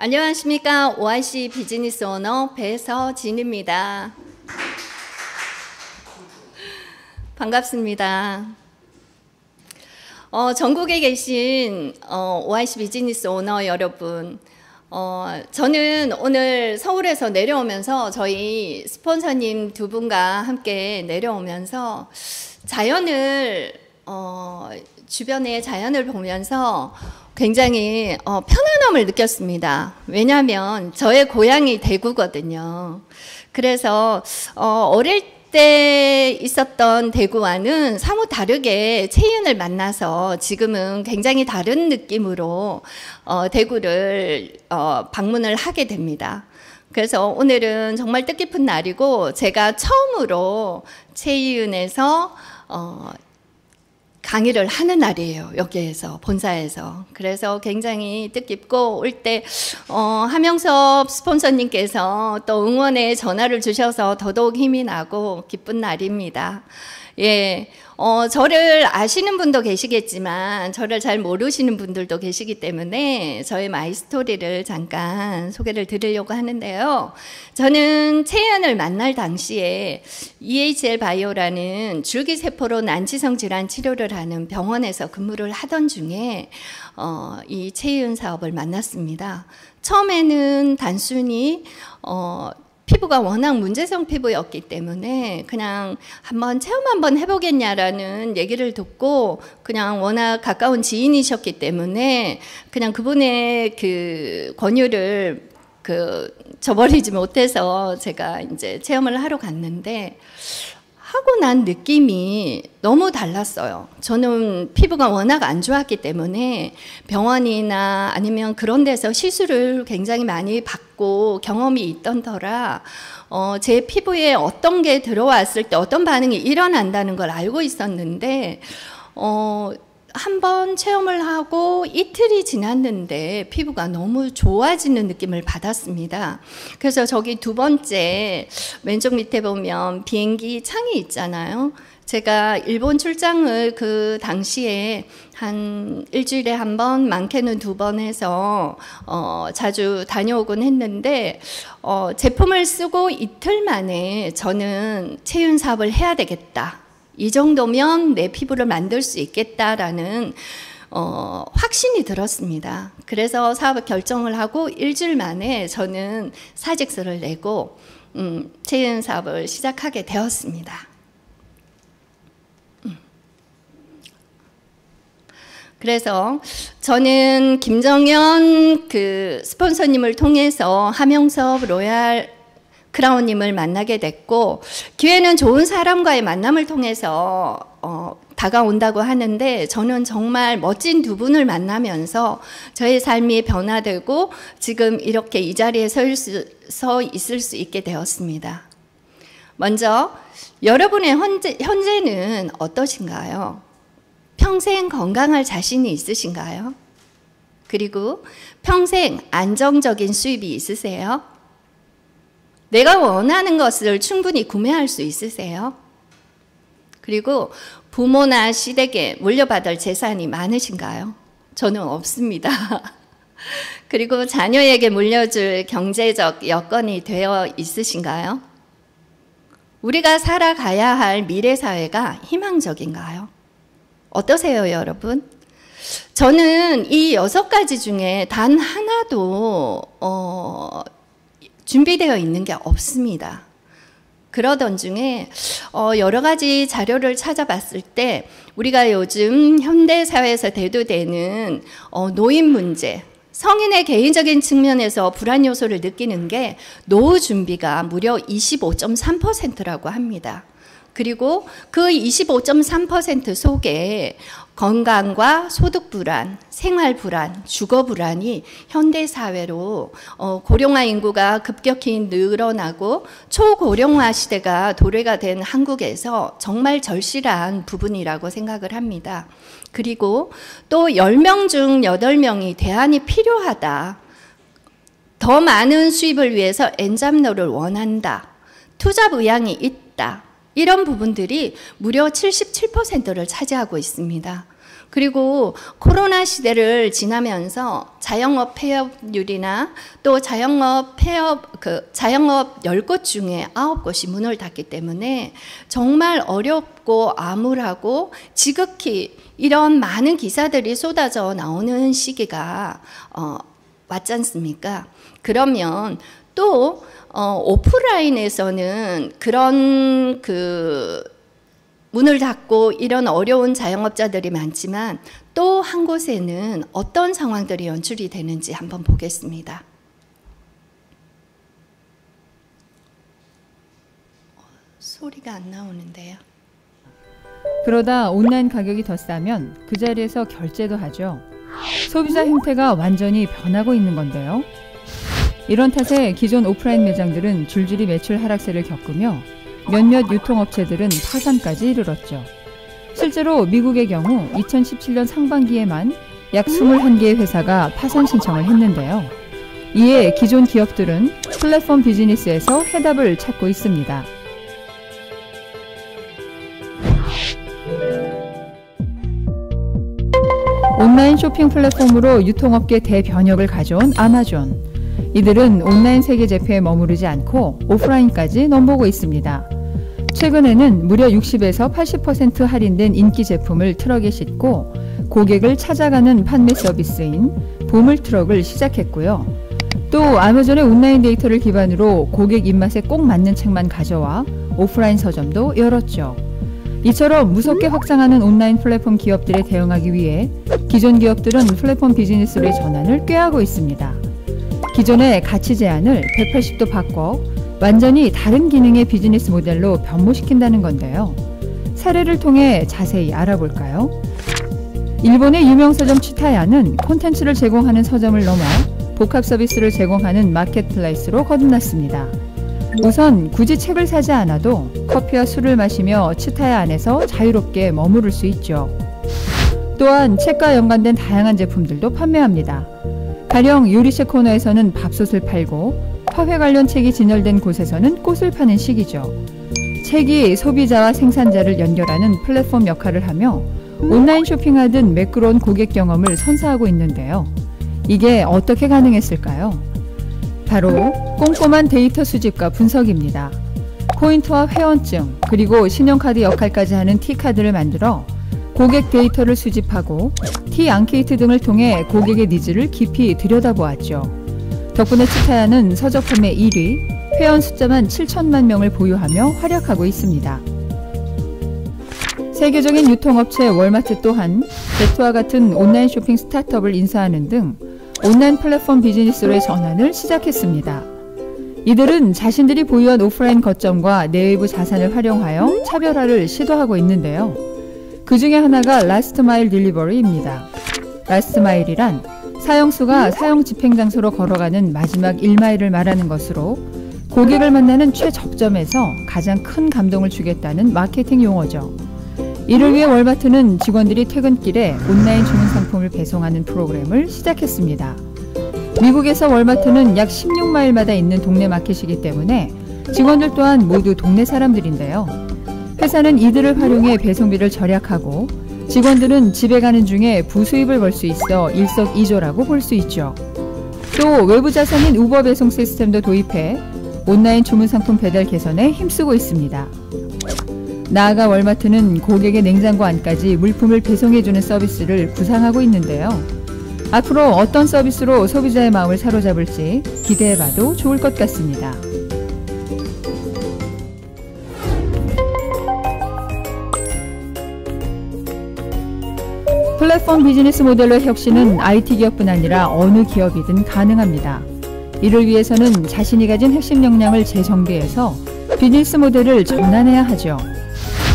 안녕하십니까. OIC 비즈니스 오너 배서진입니다. 반갑습니다. 전국에 계신 OIC 비즈니스 오너 여러분, 저는 오늘 서울에서 내려오면서 저희 스폰서님 두 분과 함께 내려오면서 자연을 주변의 자연을 보면서 굉장히 편안함을 느꼈습니다. 왜냐하면 저의 고향이 대구거든요. 그래서 어릴 때 있었던 대구와는 사뭇 다르게 채윤을 만나서 지금은 굉장히 다른 느낌으로 대구를 방문을 하게 됩니다. 그래서 오늘은 정말 뜻깊은 날이고 제가 처음으로 채윤에서 강의를 하는 날이에요. 여기에서 본사에서. 그래서 굉장히 뜻깊고 올 때 하명섭 스폰서님께서 또 응원의 전화를 주셔서 더더욱 힘이 나고 기쁜 날입니다. 예, 저를 아시는 분도 계시겠지만 저를 잘 모르시는 분들도 계시기 때문에 저의 마이스토리를 잠깐 소개를 드리려고 하는데요. 저는 채연을 만날 당시에 EHL 바이오라는 줄기세포로 난치성 질환 치료를 하는 병원에서 근무를 하던 중에 이 채연 사업을 만났습니다. 처음에는 단순히 피부가 워낙 문제성 피부였기 때문에 그냥 체험 한번 해보겠냐라는 얘기를 듣고 그냥 워낙 가까운 지인이셨기 때문에 그냥 그분의 그 권유를 저버리지 못해서 제가 이제 체험을 하러 갔는데 하고 난 느낌이 너무 달랐어요. 저는 피부가 워낙 안 좋았기 때문에 병원이나 아니면 그런 데서 시술을 굉장히 많이 받고 경험이 있던 터라 제 피부에 어떤 게 들어왔을 때 어떤 반응이 일어난다는 걸 알고 있었는데 한번 체험을 하고 이틀이 지났는데 피부가 너무 좋아지는 느낌을 받았습니다. 그래서 저기 두 번째 왼쪽 밑에 보면 비행기 창이 있잖아요. 제가 일본 출장을 그 당시에 한 일주일에 한 번, 많게는 두 번 해서 자주 다녀오곤 했는데 제품을 쓰고 이틀 만에 저는 채윤 사업을 해야 되겠다. 이 정도면 내 피부를 만들 수 있겠다라는 확신이 들었습니다. 그래서 사업을 결정을 하고 일주일 만에 저는 사직서를 내고 채윤 사업을 시작하게 되었습니다. 그래서 저는 김정현 그 스폰서님을 통해서 하명섭 로얄 크라운님을 만나게 됐고 기회는 좋은 사람과의 만남을 통해서 다가온다고 하는데 저는 정말 멋진 두 분을 만나면서 저의 삶이 변화되고 지금 이렇게 이 자리에 서 있을 수 있게 되었습니다. 먼저 여러분의 현재는 어떠신가요? 평생 건강할 자신이 있으신가요? 그리고 평생 안정적인 수입이 있으세요? 내가 원하는 것을 충분히 구매할 수 있으세요? 그리고 부모나 시댁에 물려받을 재산이 많으신가요? 저는 없습니다. 그리고 자녀에게 물려줄 경제적 여건이 되어 있으신가요? 우리가 살아가야 할 미래 사회가 희망적인가요? 어떠세요, 여러분? 저는 이 6가지 중에 단 하나도 준비되어 있는 게 없습니다. 그러던 중에 여러 가지 자료를 찾아봤을 때 우리가 요즘 현대사회에서 대두되는 노인 문제, 성인의 개인적인 측면에서 불안 요소를 느끼는 게 노후 준비가 무려 25.3%라고 합니다. 그리고 그 25.3% 속에 건강과 소득 불안, 생활 불안, 주거 불안이 현대 사회로 고령화 인구가 급격히 늘어나고 초고령화 시대가 도래가 된 한국에서 정말 절실한 부분이라고 생각을 합니다. 그리고 또 10명 중 8명이 대안이 필요하다. 더 많은 수입을 위해서 엔잡러를 원한다. 투잡 의향이 있다. 이런 부분들이 무려 77%를 차지하고 있습니다. 그리고 코로나 시대를 지나면서 자영업 폐업률이나 또 자영업 10곳 중에 9곳이 문을 닫기 때문에 정말 어렵고 암울하고 지극히 이런 많은 기사들이 쏟아져 나오는 시기가 왔지 않습니까? 그러면 또 오프라인에서는 그런 문을 닫고 이런 어려운 자영업자들이 많지만 또 한 곳에는 어떤 상황들이 연출이 되는지 한번 보겠습니다. 소리가 안 나오는데요. 그러다 온라인 가격이 더 싸면 그 자리에서 결제도 하죠. 소비자 행태가 완전히 변하고 있는 건데요. 이런 탓에 기존 오프라인 매장들은 줄줄이 매출 하락세를 겪으며 몇몇 유통업체들은 파산까지 이르렀죠. 실제로 미국의 경우 2017년 상반기에만 약 21개의 회사가 파산 신청을 했는데요. 이에 기존 기업들은 플랫폼 비즈니스에서 해답을 찾고 있습니다. 온라인 쇼핑 플랫폼으로 유통업계 대변혁을 가져온 아마존. 이들은 온라인 세계 제패에 머무르지 않고 오프라인까지 넘보고 있습니다. 최근에는 무려 60에서 80% 할인된 인기 제품을 트럭에 싣고 고객을 찾아가는 판매 서비스인 보물 트럭을 시작했고요. 또 아마존의 온라인 데이터를 기반으로 고객 입맛에 꼭 맞는 책만 가져와 오프라인 서점도 열었죠. 이처럼 무섭게 확장하는 온라인 플랫폼 기업들에 대응하기 위해 기존 기업들은 플랫폼 비즈니스로의 전환을 꾀하고 있습니다. 기존의 가치 제한을 180도 바꿔 완전히 다른 기능의 비즈니스 모델로 변모시킨다는 건데요. 사례를 통해 자세히 알아볼까요? 일본의 유명 서점 치타야는 콘텐츠를 제공하는 서점을 넘어 복합 서비스를 제공하는 마켓플레이스로 거듭났습니다. 우선 굳이 책을 사지 않아도 커피와 술을 마시며 치타야 안에서 자유롭게 머무를 수 있죠. 또한 책과 연관된 다양한 제품들도 판매합니다. 가령 요리책 코너에서는 밥솥을 팔고 화훼 관련 책이 진열된 곳에서는 꽃을 파는 시기죠. 책이 소비자와 생산자를 연결하는 플랫폼 역할을 하며 온라인 쇼핑하듯 매끄러운 고객 경험을 선사하고 있는데요. 이게 어떻게 가능했을까요? 바로 꼼꼼한 데이터 수집과 분석입니다. 포인트와 회원증, 그리고 신용카드 역할까지 하는 T카드를 만들어 고객 데이터를 수집하고 T-앙케이트 등을 통해 고객의 니즈를 깊이 들여다보았죠. 덕분에 치타야는 서적 판매 1위, 회원 숫자만 7천만 명을 보유하며 활약하고 있습니다. 세계적인 유통업체 월마트 또한 제트와 같은 온라인 쇼핑 스타트업을 인수하는 등 온라인 플랫폼 비즈니스로의 전환을 시작했습니다. 이들은 자신들이 보유한 오프라인 거점과 내외부 자산을 활용하여 차별화를 시도하고 있는데요. 그 중에 하나가 라스트 마일 딜리버리입니다. 라스트 마일이란 사용수가 사용 집행장소로 걸어가는 마지막 1마일을 말하는 것으로 고객을 만나는 최적점에서 가장 큰 감동을 주겠다는 마케팅 용어죠. 이를 위해 월마트는 직원들이 퇴근길에 온라인 주문 상품을 배송하는 프로그램을 시작했습니다. 미국에서 월마트는 약 16마일마다 있는 동네 마켓이기 때문에 직원들 또한 모두 동네 사람들인데요. 회사는 이들을 활용해 배송비를 절약하고 직원들은 집에 가는 중에 부수입을 벌 수 있어 일석이조라고 볼 수 있죠. 또 외부 자산인 우버 배송 시스템도 도입해 온라인 주문 상품 배달 개선에 힘쓰고 있습니다. 나아가 월마트는 고객의 냉장고 안까지 물품을 배송해주는 서비스를 구상하고 있는데요. 앞으로 어떤 서비스로 소비자의 마음을 사로잡을지 기대해봐도 좋을 것 같습니다. 플랫폼 비즈니스 모델의 혁신은 IT 기업뿐 아니라 어느 기업이든 가능합니다. 이를 위해서는 자신이 가진 핵심 역량을 재정비해서 비즈니스 모델을 전환해야 하죠.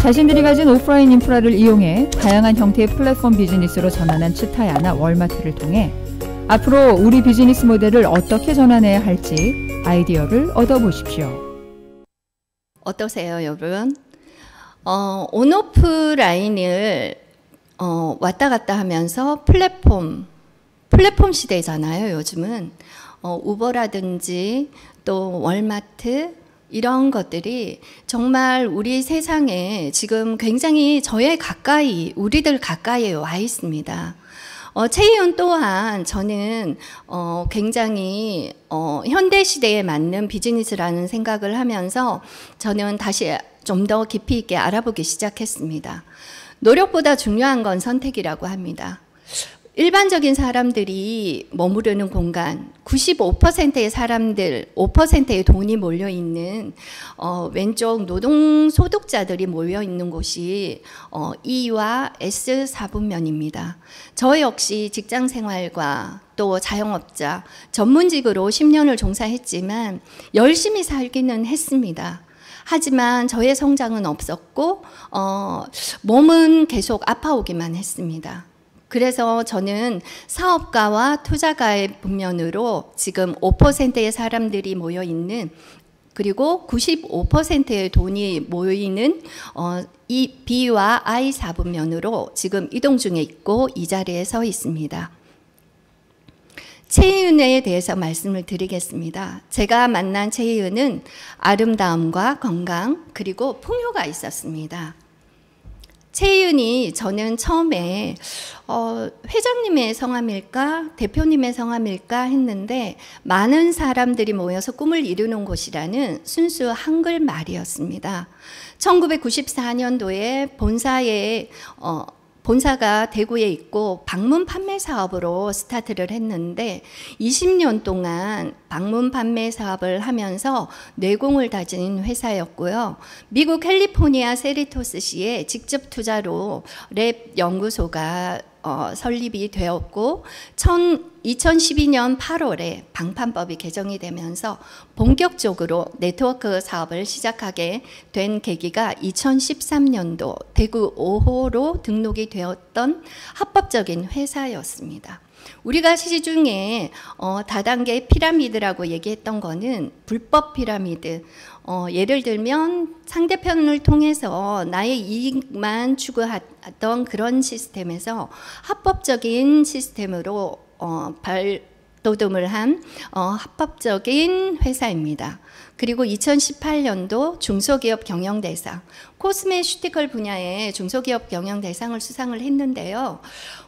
자신들이 가진 오프라인 인프라를 이용해 다양한 형태의 플랫폼 비즈니스로 전환한 치타야나 월마트를 통해 앞으로 우리 비즈니스 모델을 어떻게 전환해야 할지 아이디어를 얻어보십시오. 어떠세요, 여러분? 온오프라인을 왔다 갔다 하면서 플랫폼 시대잖아요, 요즘은. 우버라든지 또 월마트 이런 것들이 정말 우리 세상에 지금 굉장히 저의 가까이, 우리들 가까이에 와 있습니다. 최희은 또한 저는 굉장히 현대 시대에 맞는 비즈니스라는 생각을 하면서 저는 다시 좀 더 깊이 있게 알아보기 시작했습니다. 노력보다 중요한 건 선택이라고 합니다. 일반적인 사람들이 머무르는 공간, 95%의 사람들, 5%의 돈이 몰려있는 왼쪽 노동소득자들이 모여있는 곳이 E와 S 4분면입니다. 저 역시 직장생활과 또 자영업자, 전문직으로 10년을 종사했지만 열심히 살기는 했습니다. 하지만 저의 성장은 없었고 몸은 계속 아파오기만 했습니다. 그래서 저는 사업가와 투자가의 분면으로 지금 5%의 사람들이 모여있는, 그리고 95%의 돈이 모이는 이 B와 I 4분면으로 지금 이동 중에 있고 이 자리에 서 있습니다. 최희은에 대해서 말씀을 드리겠습니다. 제가 만난 최희은은 아름다움과 건강 그리고 풍요가 있었습니다. 최희은이 저는 처음에 회장님의 성함일까 대표님의 성함일까 했는데 많은 사람들이 모여서 꿈을 이루는 곳이라는 순수 한글 말이었습니다. 1994년도에 본사가 대구에 있고 방문 판매 사업으로 스타트를 했는데 20년 동안 방문 판매 사업을 하면서 내공을 다진 회사였고요. 미국 캘리포니아 세리토스시에 직접 투자로 랩 연구소가 설립이 되었고 2012년 8월에 방판법이 개정이 되면서 본격적으로 네트워크 사업을 시작하게 된 계기가 2013년도 대구 5호로 등록이 되었던 합법적인 회사였습니다. 우리가 시중에 다단계 피라미드라고 얘기했던 거는 불법 피라미드, 예를 들면 상대편을 통해서 나의 이익만 추구하던 그런 시스템에서 합법적인 시스템으로 발돋움을 한 합법적인 회사입니다. 그리고 2018년도 중소기업 경영대상, 코스메슈티컬 분야의 중소기업 경영대상을 수상을 했는데요.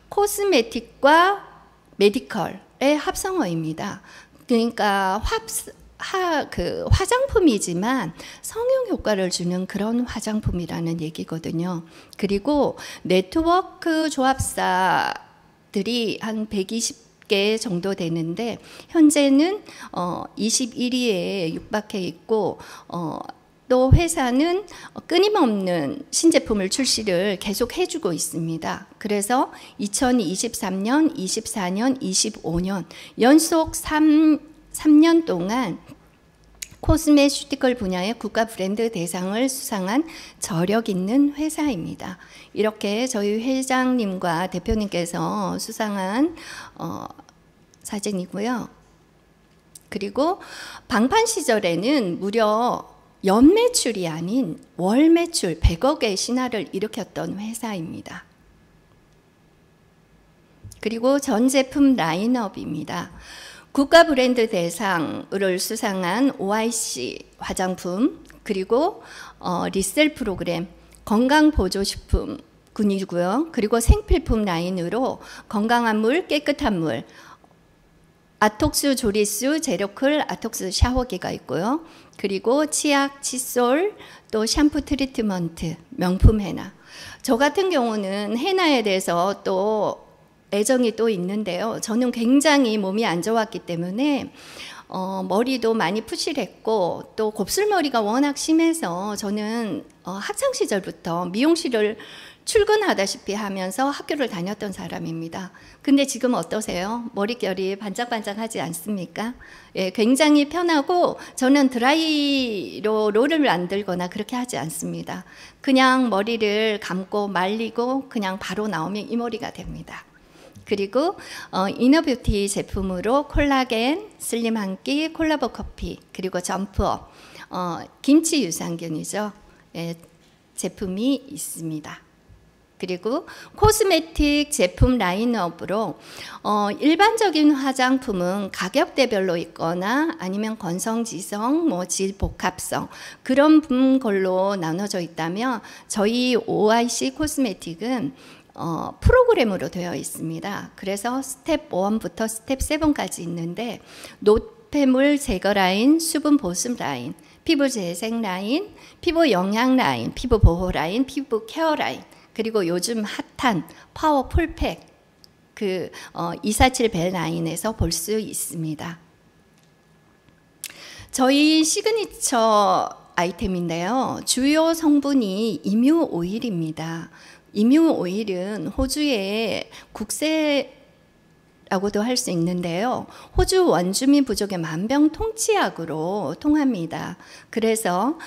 코스메틱과 메디컬의 합성어입니다. 그러니까 화장품이지만 성형 효과를 주는 그런 화장품이라는 얘기거든요. 그리고 네트워크 조합사들이 한 120개 정도 되는데 현재는 21위에 육박해 있고 또 회사는 끊임없는 신제품을 출시를 계속 해주고 있습니다. 그래서 2023년, 24년, 25년 연속 3년 동안 코스메슈티컬 분야의 국가 브랜드 대상을 수상한 저력 있는 회사입니다. 이렇게 저희 회장님과 대표님께서 수상한 사진이고요. 그리고 방판 시절에는 무려 연매출이 아닌 월매출 100억의 신화를 일으켰던 회사입니다. 그리고 전 제품 라인업입니다. 국가 브랜드 대상을 수상한 OIC 화장품, 그리고 리셀 프로그램, 건강보조식품 군이고요. 그리고 생필품 라인으로 건강한 물, 깨끗한 물, 아톡스 조리수, 제로클, 아톡스 샤워기가 있고요. 그리고 치약, 칫솔, 또 샴푸 트리트먼트, 명품 헤나. 저 같은 경우는 헤나에 대해서 또 애정이 또 있는데요. 저는 굉장히 몸이 안 좋았기 때문에 머리도 많이 푸실했고 또 곱슬머리가 워낙 심해서 저는 학창시절부터 미용실을 출근하다시피 하면서 학교를 다녔던 사람입니다. 근데 지금 어떠세요? 머릿결이 반짝반짝하지 않습니까? 예, 굉장히 편하고 저는 드라이로 롤을 만들거나 그렇게 하지 않습니다. 그냥 머리를 감고 말리고 그냥 바로 나오면 이 머리가 됩니다. 그리고 이너뷰티 제품으로 콜라겐, 슬림 한 끼, 콜라보 커피, 그리고 점프업, 김치 유산균이죠. 예, 제품이 있습니다. 그리고 코스메틱 제품 라인업으로 일반적인 화장품은 가격대별로 있거나 아니면 건성지성, 뭐 질복합성 그런 걸로 나눠져 있다면 저희 OIC 코스메틱은 프로그램으로 되어 있습니다. 그래서 스텝 1부터 스텝 7까지 있는데 노폐물 제거 라인, 수분 보습 라인, 피부 재생 라인, 피부 영양 라인, 피부 보호 라인, 피부 케어 라인, 그리고 요즘 핫한 파워 풀팩 247 벨 라인에서 볼 수 있습니다. 저희 시그니처 아이템인데요. 주요 성분이 임유 오일입니다. 임유 오일은 호주의 국세라고도 할 수 있는데요. 호주 원주민 부족의 만병통치약으로 통합니다. 그래서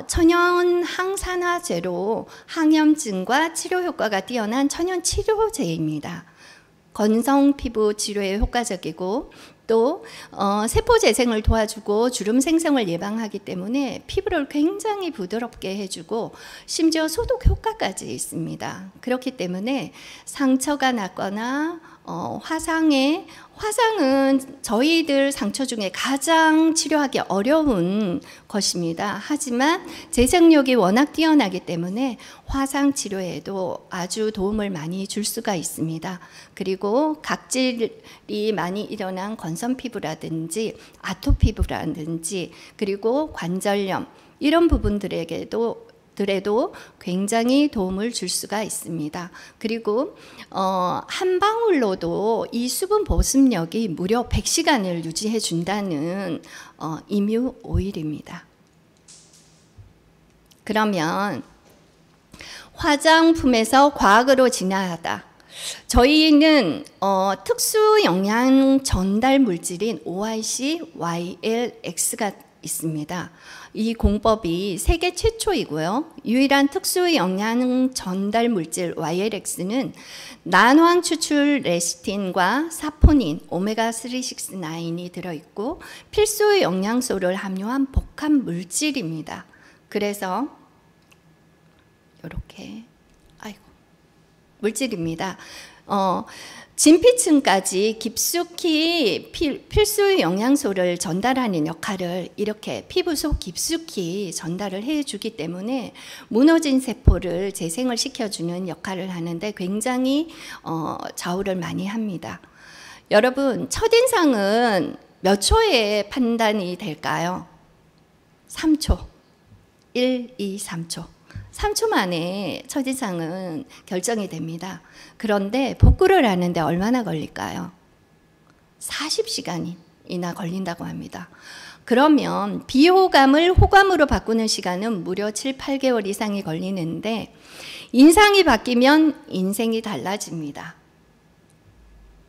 천연 항산화제로 항염증과 치료 효과가 뛰어난 천연 치료제입니다. 건성 피부 치료에 효과적이고 또 세포 재생을 도와주고 주름 생성을 예방하기 때문에 피부를 굉장히 부드럽게 해주고 심지어 소독 효과까지 있습니다. 그렇기 때문에 상처가 났거나 화상은 저희들 상처 중에 가장 치료하기 어려운 것입니다. 하지만 재생력이 워낙 뛰어나기 때문에 화상 치료에도 아주 도움을 많이 줄 수가 있습니다. 그리고 각질이 많이 일어난 건선 피부라든지 아토피 피부라든지 그리고 관절염 이런 부분들에게도 굉장히 도움을 줄 수가 있습니다. 그리고 한 방울로도 이 수분 보습력이 무려 100시간을 유지해 준다는 임유 오일입니다. 그러면 화장품에서 과학으로 진화하다. 저희는 특수 영양 전달 물질인 OIC YLX가 있습니다. 이 공법이 세계 최초이고요. 유일한 특수 영양 전달 물질 YLX는 난황 추출 레시틴과 사포닌, 오메가3, 6, 9이 들어있고 필수 영양소를 함유한 복합 물질입니다. 그래서 이렇게 물질입니다. 진피층까지 깊숙이 필수 영양소를 전달하는 역할을 이렇게 피부 속 깊숙이 전달을 해주기 때문에 무너진 세포를 재생을 시켜주는 역할을 하는데 굉장히 좌우를 많이 합니다. 여러분, 첫인상은 몇 초에 판단이 될까요? 3초. 1, 2, 3초. 3초 만에 첫인상은 결정이 됩니다. 그런데 복구를 하는데 얼마나 걸릴까요? 40시간이나 걸린다고 합니다. 그러면 비호감을 호감으로 바꾸는 시간은 무려 7, 8개월 이상이 걸리는데 인상이 바뀌면 인생이 달라집니다.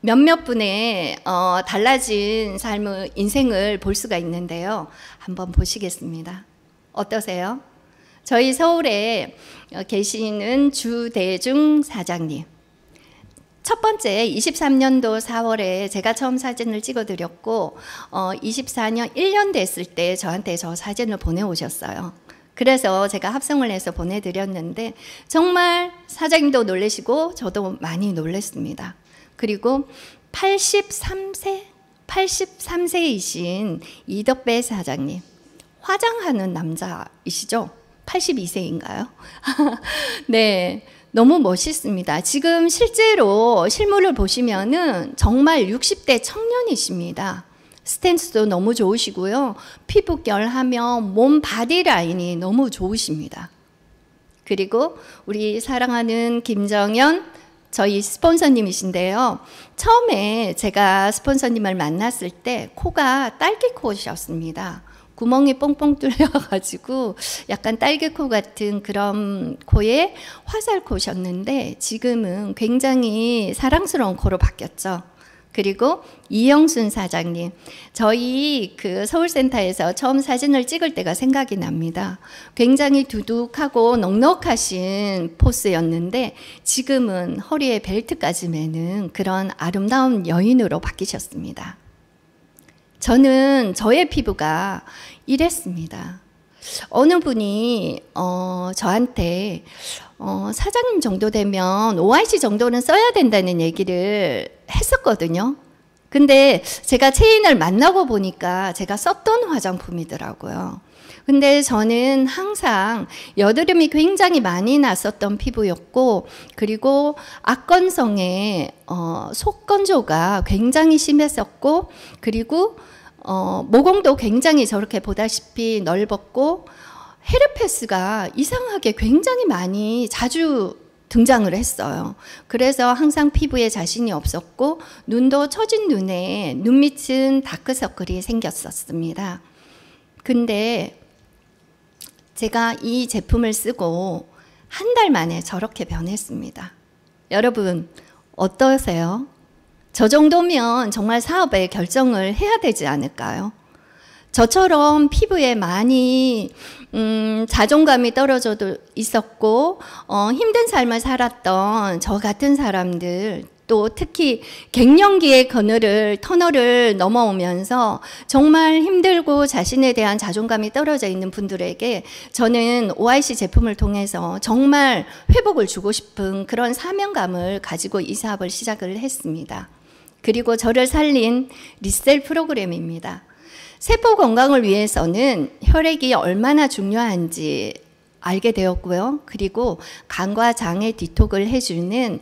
몇몇 분의 달라진 인생을 볼 수가 있는데요. 한번 보시겠습니다. 어떠세요? 저희 서울에 계시는 주대중 사장님. 첫 번째 23년도 4월에 제가 처음 사진을 찍어드렸고 24년 1년 됐을 때 저한테 저 사진을 보내오셨어요. 그래서 제가 합성을 해서 보내드렸는데 정말 사장님도 놀라시고 저도 많이 놀랐습니다. 그리고 83세이신 이덕배 사장님. 화장하는 남자이시죠? 82세인가요? 네, 너무 멋있습니다. 지금 실제로 실물을 보시면은 정말 60대 청년이십니다. 스탠스도 너무 좋으시고요. 피부결하면 몸 바디라인이 너무 좋으십니다. 그리고 우리 사랑하는 김정연 저희 스폰서님이신데요. 처음에 제가 스폰서님을 만났을 때 코가 딸기코셨습니다. 구멍이 뻥뻥 뚫려가지고 약간 딸기코 같은 그런 코에 화살코셨는데 지금은 굉장히 사랑스러운 코로 바뀌었죠. 그리고 이영순 사장님, 저희 그 서울센터에서 처음 사진을 찍을 때가 생각이 납니다. 굉장히 두둑하고 넉넉하신 포스였는데 지금은 허리에 벨트까지 매는 그런 아름다운 여인으로 바뀌셨습니다. 저는 저의 피부가 이랬습니다. 어느 분이 저한테 사장님 정도 되면 OIC 정도는 써야 된다는 얘기를 했었거든요. 근데 제가 체인을 만나고 보니까 제가 썼던 화장품이더라고요. 근데 저는 항상 여드름이 굉장히 많이 났었던 피부였고, 그리고 악건성에 속건조가 굉장히 심했었고, 그리고 모공도 굉장히 저렇게 보다시피 넓었고, 헤르페스가 이상하게 굉장히 많이 자주 등장을 했어요. 그래서 항상 피부에 자신이 없었고, 눈도 처진 눈에 눈 밑은 다크서클이 생겼었습니다. 근데 제가 이 제품을 쓰고 한 달 만에 저렇게 변했습니다. 여러분 어떠세요? 저 정도면 정말 사업에 결정을 해야 되지 않을까요? 저처럼 피부에 많이 자존감이 떨어져도 있었고 힘든 삶을 살았던 저 같은 사람들, 또 특히 갱년기의 터널을 넘어오면서 정말 힘들고 자신에 대한 자존감이 떨어져 있는 분들에게 저는 OIC 제품을 통해서 정말 회복을 주고 싶은 그런 사명감을 가지고 이 사업을 시작을 했습니다. 그리고 저를 살린 리셀 프로그램입니다. 세포 건강을 위해서는 혈액이 얼마나 중요한지 알게 되었고요. 그리고 간과 장의 디톡을 해주는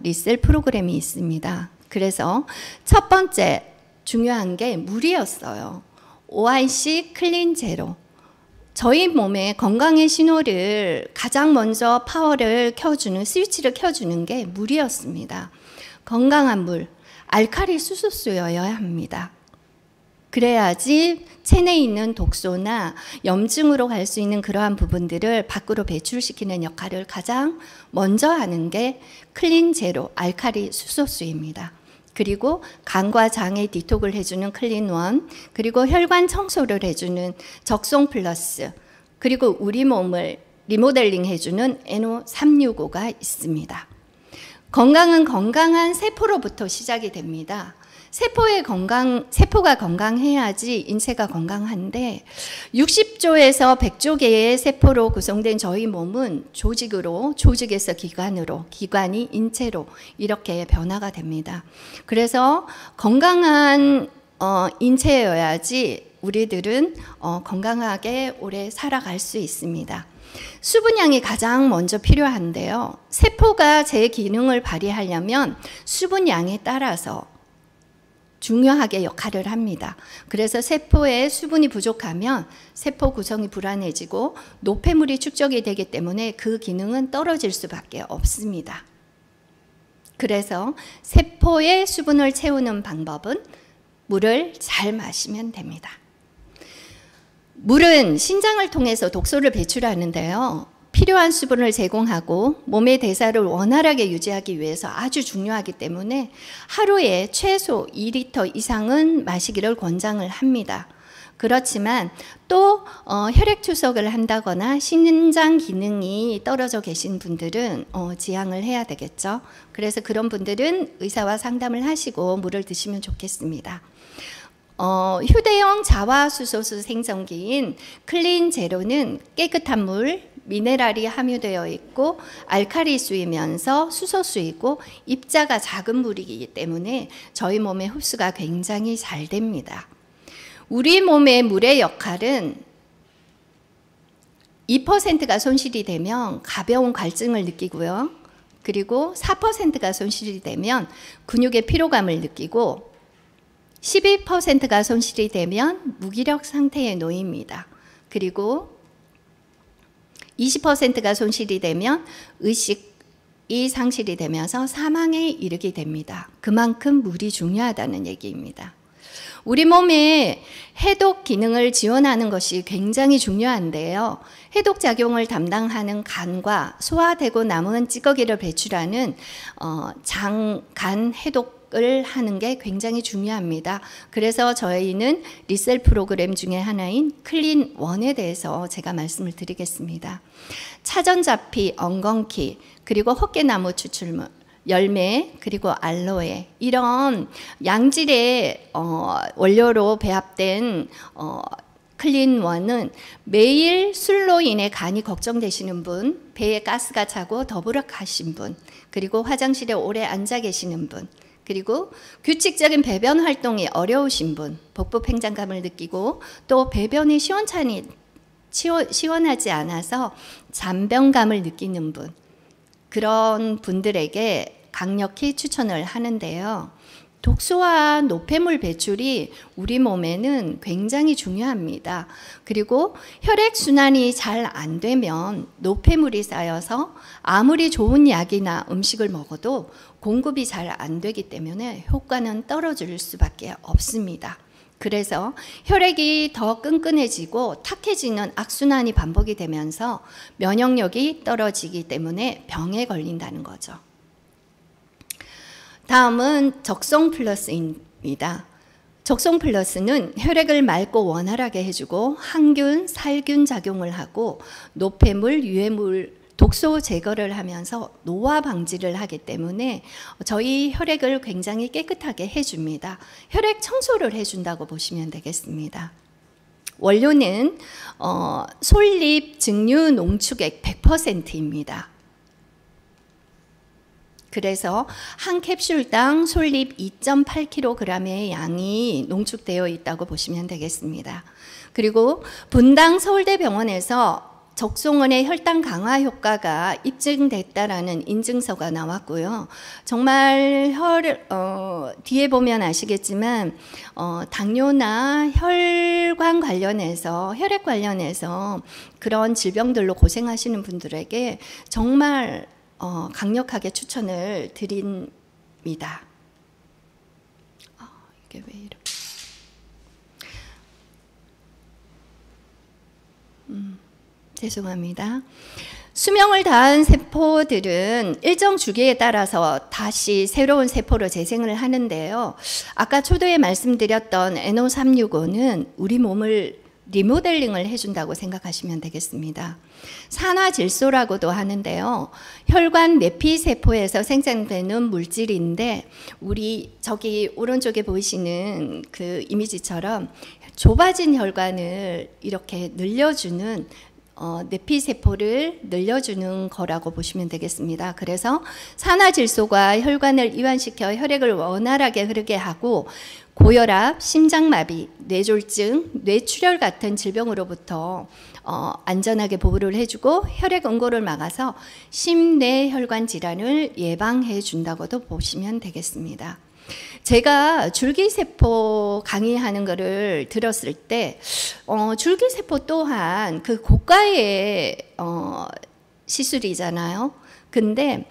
리셀 프로그램이 있습니다. 그래서 첫 번째 중요한 게 물이었어요. OIC 클린 제로. 저희 몸의 건강의 신호를 가장 먼저 파워를 켜주는, 스위치를 켜주는 게 물이었습니다. 건강한 물, 알칼리 수소수여야 합니다. 그래야지 체내에 있는 독소나 염증으로 갈 수 있는 그러한 부분들을 밖으로 배출시키는 역할을 가장 먼저 하는 게 클린 제로 알칼리 수소수입니다. 그리고 간과 장의 디톡을 해주는 클린 원, 그리고 혈관 청소를 해주는 적송 플러스, 그리고 우리 몸을 리모델링 해주는 NO365가 있습니다. 건강은 건강한 세포로부터 시작이 됩니다. 세포가 건강해야지 인체가 건강한데 60조에서 100조 개의 세포로 구성된 저희 몸은 조직에서 기관으로, 기관이 인체로 이렇게 변화가 됩니다. 그래서 건강한 인체여야지 우리들은 건강하게 오래 살아갈 수 있습니다. 수분량이 가장 먼저 필요한데요. 세포가 제 기능을 발휘하려면 수분량에 따라서 중요하게 역할을 합니다. 그래서 세포에 수분이 부족하면 세포 구성이 불안해지고 노폐물이 축적이 되기 때문에 그 기능은 떨어질 수밖에 없습니다. 그래서 세포의 수분을 채우는 방법은 물을 잘 마시면 됩니다. 물은 신장을 통해서 독소를 배출하는데요. 필요한 수분을 제공하고 몸의 대사를 원활하게 유지하기 위해서 아주 중요하기 때문에 하루에 최소 2리터 이상은 마시기를 권장을 합니다. 그렇지만 또 혈액 투석을 한다거나 신장 기능이 떨어져 계신 분들은 지양을 해야 되겠죠. 그래서 그런 분들은 의사와 상담을 하시고 물을 드시면 좋겠습니다. 휴대용 자화수소수 생성기인 클린 제로는 깨끗한 물, 미네랄이 함유되어 있고 알칼리수이면서 수소수이고 입자가 작은 물이기 때문에 저희 몸의 흡수가 굉장히 잘 됩니다. 우리 몸의 물의 역할은 2%가 손실이 되면 가벼운 갈증을 느끼고요. 그리고 4%가 손실이 되면 근육의 피로감을 느끼고 12%가 손실이 되면 무기력 상태에 놓입니다. 그리고 20%가 손실이 되면 의식이 상실이 되면서 사망에 이르게 됩니다. 그만큼 물이 중요하다는 얘기입니다. 우리 몸의 해독 기능을 지원하는 것이 굉장히 중요한데요. 해독 작용을 담당하는 간과 소화되고 남은 찌꺼기를 배출하는 간 해독을 하는 게 굉장히 중요합니다. 그래서 저희는 리셀 프로그램 중에 하나인 클린 원에 대해서 제가 말씀을 드리겠습니다. 차전자피, 엉겅퀴, 그리고 헛개나무 추출물, 열매, 그리고 알로에, 이런 양질의 원료로 배합된 클린원은 매일 술로 인해 간이 걱정되시는 분, 배에 가스가 차고 더부룩하신 분, 그리고 화장실에 오래 앉아 계시는 분, 그리고 규칙적인 배변 활동이 어려우신 분, 복부 팽창감을 느끼고 또 배변이 시원하지 않아서 잔변감을 느끼는 분, 그런 분들에게 강력히 추천을 하는데요. 독소와 노폐물 배출이 우리 몸에는 굉장히 중요합니다. 그리고 혈액순환이 잘 안 되면 노폐물이 쌓여서 아무리 좋은 약이나 음식을 먹어도 공급이 잘 안 되기 때문에 효과는 떨어질 수밖에 없습니다. 그래서 혈액이 더 끈끈해지고 탁해지는 악순환이 반복이 되면서 면역력이 떨어지기 때문에 병에 걸린다는 거죠. 다음은 적성 플러스입니다. 적성 플러스는 혈액을 맑고 원활하게 해주고 항균, 살균 작용을 하고 노폐물, 유해물, 독소 제거를 하면서 노화 방지를 하기 때문에 저희 혈액을 굉장히 깨끗하게 해줍니다. 혈액 청소를 해준다고 보시면 되겠습니다. 원료는 솔잎 증류 농축액 100%입니다. 그래서 한 캡슐당 솔잎 2.8kg의 양이 농축되어 있다고 보시면 되겠습니다. 그리고 분당 서울대병원에서 적송원의 혈당 강화 효과가 입증됐다라는 인증서가 나왔고요. 정말 뒤에 보면 아시겠지만 당뇨나 혈관 관련해서 혈액 관련해서 그런 질병들로 고생하시는 분들에게 정말 강력하게 추천을 드립니다. 이게 왜 이렇게? 죄송합니다. 수명을 다한 세포들은 일정 주기에 따라서 다시 새로운 세포로 재생을 하는데요. 아까 초도에 말씀드렸던 NO365는 우리 몸을 리모델링을 해준다고 생각하시면 되겠습니다. 산화질소라고도 하는데요. 혈관 내피세포에서 생산되는 물질인데 우리 저기 오른쪽에 보이시는 그 이미지처럼 좁아진 혈관을 이렇게 늘려주는 내피세포를 늘려주는 거라고 보시면 되겠습니다. 그래서 산화질소가 혈관을 이완시켜 혈액을 원활하게 흐르게 하고 고혈압, 심장마비, 뇌졸중, 뇌출혈 같은 질병으로부터 안전하게 보호를 해주고 혈액 응고를 막아서 심뇌혈관 질환을 예방해 준다고도 보시면 되겠습니다. 제가 줄기세포 강의하는 거를 들었을 때 줄기세포 또한 그 고가의 시술이잖아요. 근데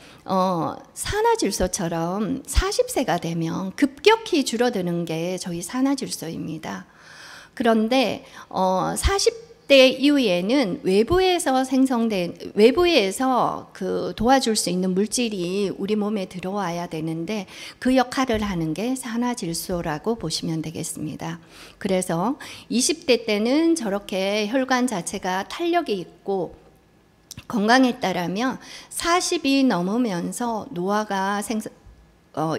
산화질소처럼 40세가 되면 급격히 줄어드는 게 저희 산화질소입니다. 그런데 40대 이후에는 외부에서 그 도와줄 수 있는 물질이 우리 몸에 들어와야 되는데 그 역할을 하는 게 산화질소라고 보시면 되겠습니다. 그래서 20대 때는 저렇게 혈관 자체가 탄력이 있고 건강했다라면 40이 넘으면서 노화가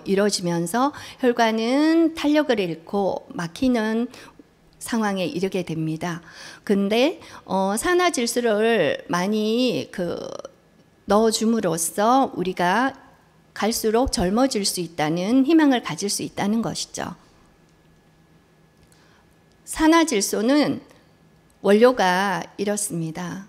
이루어지면서 혈관은 탄력을 잃고 막히는 상황에 이르게 됩니다. 근데 산화질소를 많이 넣어줌으로써 우리가 갈수록 젊어질 수 있다는 희망을 가질 수 있다는 것이죠. 산화질소는 원료가 이렇습니다.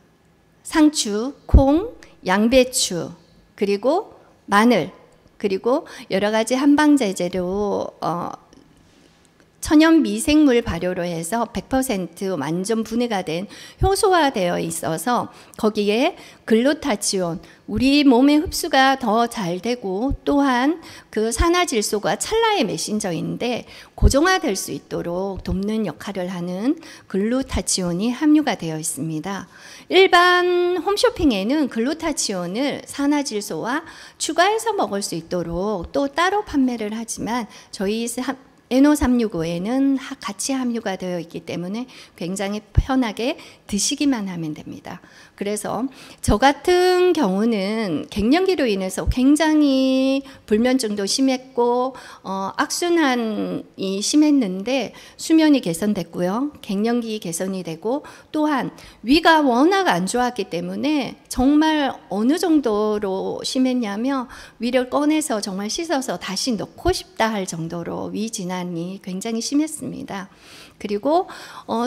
상추, 콩, 양배추, 그리고 마늘, 그리고 여러 가지 한방제 재료, 천연 미생물 발효로 해서 100% 완전 분해가 된 효소화되어 있어서 거기에 글루타치온, 우리 몸의 흡수가 더 잘 되고 또한 그 산화질소가 찰나의 메신저인데 고정화될 수 있도록 돕는 역할을 하는 글루타치온이 함유가 되어 있습니다. 일반 홈쇼핑에는 글루타치온을 산화질소와 추가해서 먹을 수 있도록 또 따로 판매를 하지만 저희 NO365에는 같이 함유가 되어 있기 때문에 굉장히 편하게 드시기만 하면 됩니다. 그래서 저 같은 경우는 갱년기로 인해서 굉장히 불면증도 심했고 악순환이 심했는데 수면이 개선됐고요. 갱년기 개선이 되고 또한 위가 워낙 안 좋았기 때문에 정말 어느 정도로 심했냐면 위를 꺼내서 정말 씻어서 다시 넣고 싶다 할 정도로 위 질환이 굉장히 심했습니다. 그리고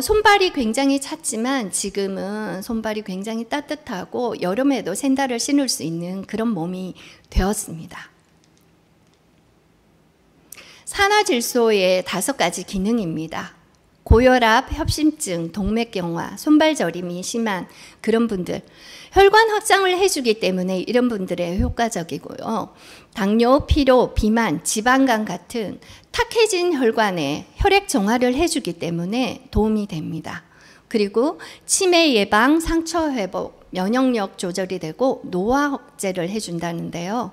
손발이 굉장히 찼지만 지금은 손발이 굉장히 따뜻하고 여름에도 샌들을 신을 수 있는 그런 몸이 되었습니다. 산화질소의 5가지 기능입니다. 고혈압, 협심증, 동맥경화, 손발 저림이 심한 그런 분들, 혈관 확장을 해주기 때문에 이런 분들의 효과적이고요. 당뇨, 피로, 비만, 지방간 같은 탁해진 혈관에 혈액 정화를 해주기 때문에 도움이 됩니다. 그리고 치매 예방, 상처 회복, 면역력 조절이 되고 노화 억제를 해준다는데요.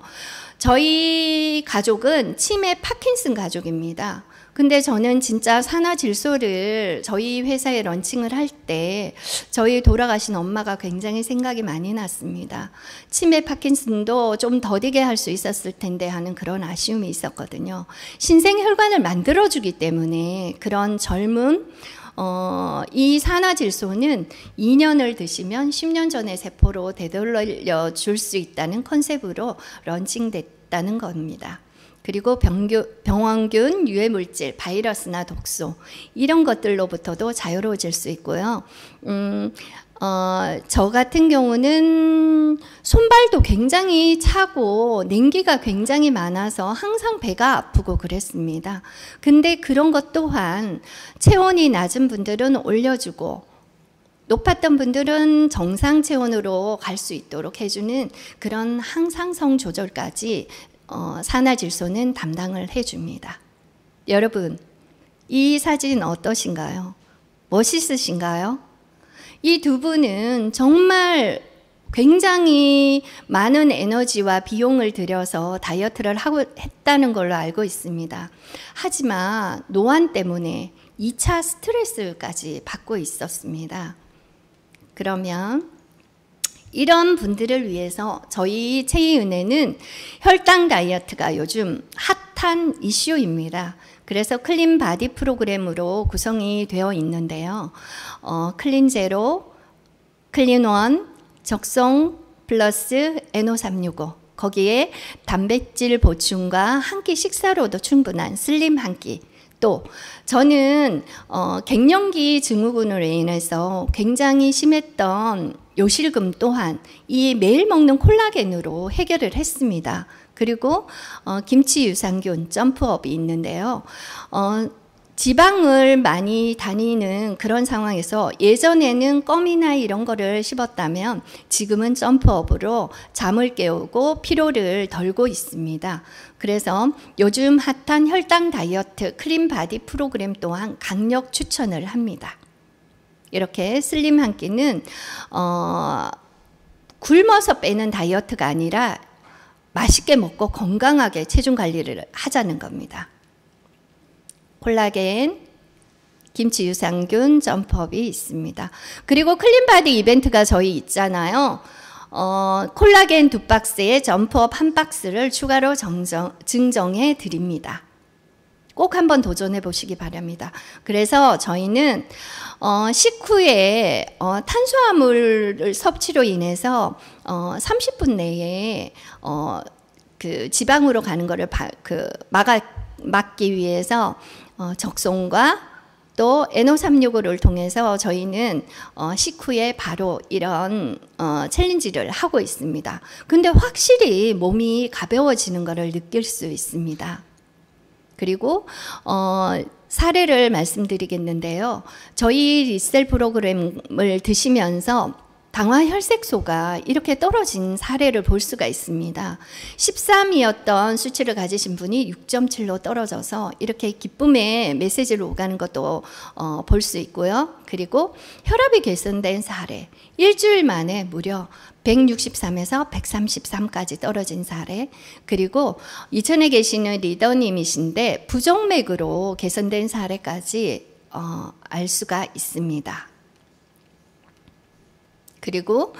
저희 가족은 치매 파킨슨 가족입니다. 근데 저는 진짜 산화질소를 저희 회사에 런칭을 할 때 저희 돌아가신 엄마가 굉장히 생각이 많이 났습니다. 치매 파킨슨도 좀 더디게 할 수 있었을 텐데 하는 그런 아쉬움이 있었거든요. 신생혈관을 만들어주기 때문에 그런 젊은 이 산화질소는 2년을 드시면 10년 전의 세포로 되돌려 줄 수 있다는 컨셉으로 런칭됐다는 겁니다. 그리고 병원균, 유해물질, 바이러스나 독소 이런 것들로부터도 자유로워질 수 있고요. 저 같은 경우는 손발도 굉장히 차고 냉기가 굉장히 많아서 항상 배가 아프고 그랬습니다. 근데 그런 것 또한 체온이 낮은 분들은 올려주고 높았던 분들은 정상 체온으로 갈 수 있도록 해주는 그런 항상성 조절까지 산화질소는 담당을 해줍니다. 여러분, 이 사진 어떠신가요? 멋있으신가요? 이 두 분은 정말 굉장히 많은 에너지와 비용을 들여서 다이어트를 했다는 걸로 알고 있습니다. 하지만 노안 때문에 2차 스트레스까지 받고 있었습니다. 그러면 이런 분들을 위해서 저희 체이은혜는 혈당 다이어트가 요즘 핫한 이슈입니다. 그래서 클린 바디 프로그램으로 구성이 되어 있는데요. 클린 제로, 클린 원, 적성 플러스 NO365 거기에 단백질 보충과 한 끼 식사로도 충분한 슬림 한 끼. 또 저는 갱년기 증후군으로 인해서 굉장히 심했던 요실금 또한 이 매일 먹는 콜라겐으로 해결을 했습니다. 그리고 김치 유산균 점프업이 있는데요. 지방을 많이 다니는 그런 상황에서 예전에는 껌이나 이런 거를 씹었다면 지금은 점프업으로 잠을 깨우고 피로를 덜고 있습니다. 그래서 요즘 핫한 혈당 다이어트 클린 바디 프로그램 또한 강력 추천을 합니다. 이렇게 슬림 한 끼는 굶어서 빼는 다이어트가 아니라 맛있게 먹고 건강하게 체중 관리를 하자는 겁니다. 콜라겐, 김치 유산균, 점프업이 있습니다. 그리고 클린바디 이벤트가 저희 있잖아요. 콜라겐 2박스에 점프업 1박스를 추가로 증정해 드립니다. 꼭 한번 도전해 보시기 바랍니다. 그래서 저희는 식후에 탄수화물 섭취로 인해서 30분 내에 그 지방으로 가는 거를 막기 위해서 적송과 또 NO365를 통해서 저희는 식후에 바로 이런 챌린지를 하고 있습니다. 근데 확실히 몸이 가벼워지는 것을 느낄 수 있습니다. 그리고 사례를 말씀드리겠는데요. 저희 리셀 프로그램을 드시면서 당화 혈색소가 이렇게 떨어진 사례를 볼 수가 있습니다. 13이었던 수치를 가지신 분이 6.7로 떨어져서 이렇게 기쁨의 메시지를 오가는 것도 볼 수 있고요. 그리고 혈압이 개선된 사례, 일주일 만에 무려 163에서 133까지 떨어진 사례, 그리고 이천에 계시는 리더님이신데 부정맥으로 개선된 사례까지 알 수가 있습니다. 그리고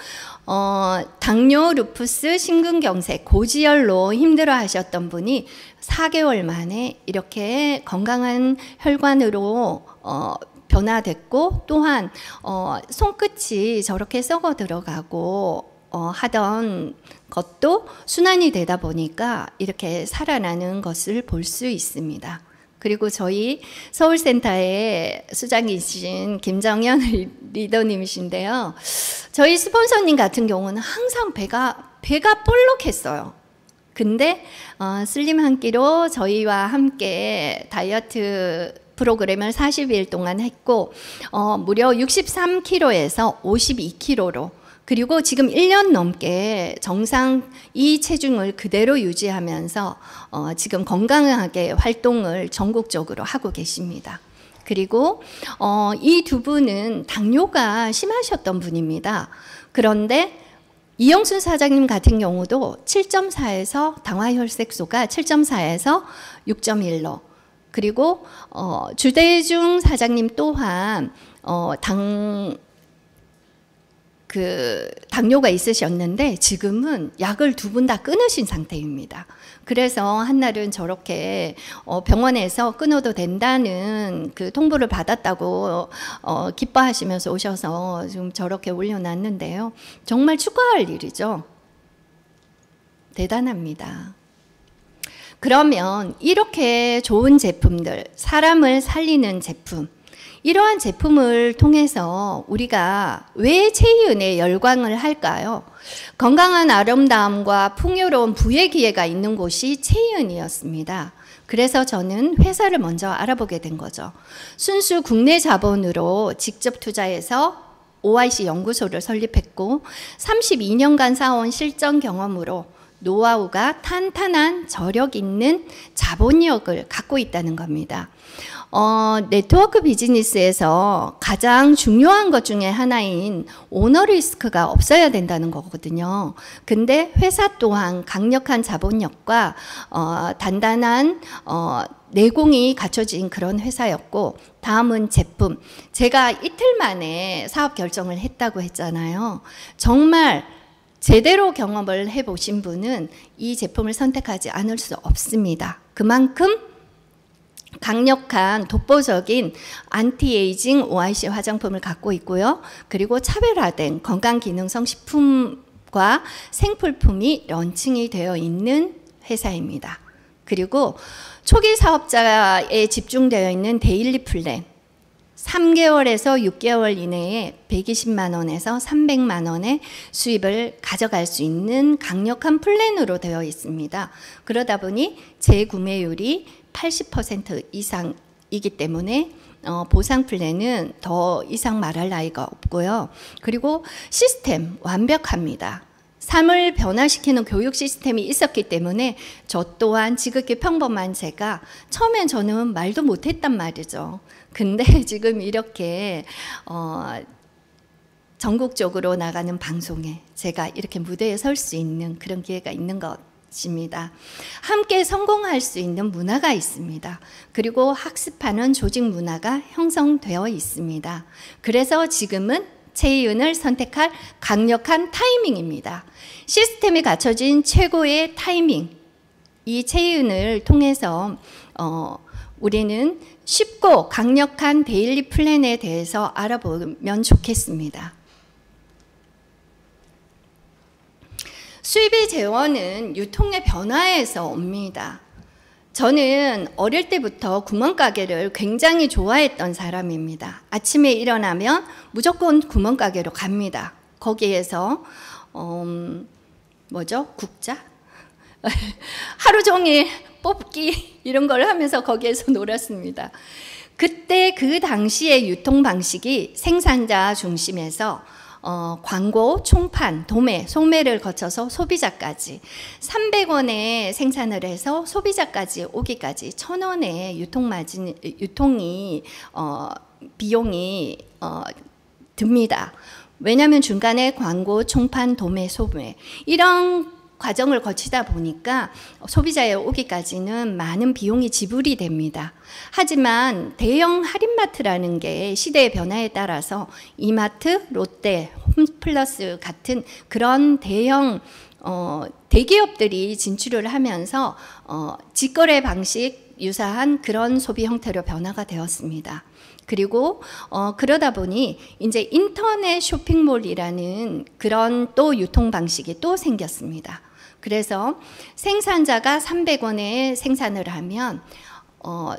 당뇨, 루푸스, 심근경색, 고지혈로 힘들어 하셨던 분이 4개월 만에 이렇게 건강한 혈관으로 변화됐고, 또한 손끝이 저렇게 썩어 들어가고 하던 것도 순환이 되다 보니까 이렇게 살아나는 것을 볼 수 있습니다. 그리고 저희 서울센터의 수장이신 김정현 리더님이신데요. 저희 스폰서님 같은 경우는 항상 배가 볼록했어요. 근데 슬림 한 끼로 저희와 함께 다이어트 프로그램을 40일 동안 했고 무려 63kg에서 52kg로, 그리고 지금 1년 넘게 정상 이 체중을 그대로 유지하면서 지금 건강하게 활동을 전국적으로 하고 계십니다. 그리고 이 두 분은 당뇨가 심하셨던 분입니다. 그런데 이영순 사장님 같은 경우도 7.4에서 당화혈색소가 7.4에서 6.1로, 그리고 주대중 사장님 또한 당뇨가 있으셨는데 지금은 약을 두 분 다 끊으신 상태입니다. 그래서 한날은 저렇게 병원에서 끊어도 된다는 그 통보를 받았다고 기뻐하시면서 오셔서 지금 저렇게 올려놨는데요. 정말 축하할 일이죠. 대단합니다. 그러면 이렇게 좋은 제품들, 사람을 살리는 제품, 이러한 제품을 통해서 우리가 왜 체이은에 열광을 할까요? 건강한 아름다움과 풍요로운 부의 기회가 있는 곳이 체이은이었습니다. 그래서 저는 회사를 먼저 알아보게 된 거죠. 순수 국내 자본으로 직접 투자해서 OIC 연구소를 설립했고 32년간 쌓아온 실전 경험으로 노하우가 탄탄한 저력 있는 자본력을 갖고 있다는 겁니다. 네트워크 비즈니스에서 가장 중요한 것 중에 하나인 오너 리스크가 없어야 된다는 거거든요. 근데 회사 또한 강력한 자본력과 단단한 내공이 갖춰진 그런 회사였고, 다음은 제품. 제가 이틀 만에 사업 결정을 했다고 했잖아요. 정말 제대로 경험을 해보신 분은 이 제품을 선택하지 않을 수 없습니다. 그만큼 강력한 독보적인 안티에이징 OIC 화장품을 갖고 있고요. 그리고 차별화된 건강기능성 식품과 생필품이 런칭이 되어 있는 회사입니다. 그리고 초기 사업자에 집중되어 있는 데일리 플랜, 3개월에서 6개월 이내에 120만 원에서 300만 원의 수입을 가져갈 수 있는 강력한 플랜으로 되어 있습니다. 그러다 보니 재구매율이 80% 이상이기 때문에 보상 플랜은 더 이상 말할 나위가 없고요. 그리고 시스템 완벽합니다. 삶을 변화시키는 교육 시스템이 있었기 때문에 저 또한 지극히 평범한 제가 처음엔 저는 말도 못했단 말이죠. 근데 지금 이렇게 전국적으로 나가는 방송에 제가 이렇게 무대에 설 수 있는 그런 기회가 있는 것입니다. 함께 성공할 수 있는 문화가 있습니다. 그리고 학습하는 조직 문화가 형성되어 있습니다. 그래서 지금은 체이은을 선택할 강력한 타이밍입니다. 시스템이 갖춰진 최고의 타이밍, 이 체이은을 통해서 우리는 쉽고 강력한 데일리 플랜에 대해서 알아보면 좋겠습니다. 수입의 재원은 유통의 변화에서 옵니다. 저는 어릴 때부터 구멍가게를 굉장히 좋아했던 사람입니다. 아침에 일어나면 무조건 구멍가게로 갑니다. 거기에서 국자? 하루 종일 뽑기 이런 걸 하면서 거기에서 놀았습니다. 그때 그 당시의 유통 방식이 생산자 중심에서 광고, 총판, 도매, 소매를 거쳐서 소비자까지 300원에 생산을 해서 소비자까지 오기까지 1,000원의 비용이 듭니다. 왜냐하면 중간에 광고, 총판, 도매, 소매 이런 과정을 거치다 보니까 소비자에 오기까지는 많은 비용이 지불이 됩니다. 하지만 대형 할인마트라는 게 시대의 변화에 따라서 이마트, 롯데, 홈플러스 같은 그런 대형 대기업들이 진출을 하면서 직거래 방식 유사한 그런 소비 형태로 변화가 되었습니다. 그리고 그러다 보니 이제 인터넷 쇼핑몰이라는 그런 또 유통 방식이 또 생겼습니다. 그래서 생산자가 300원에 생산을 하면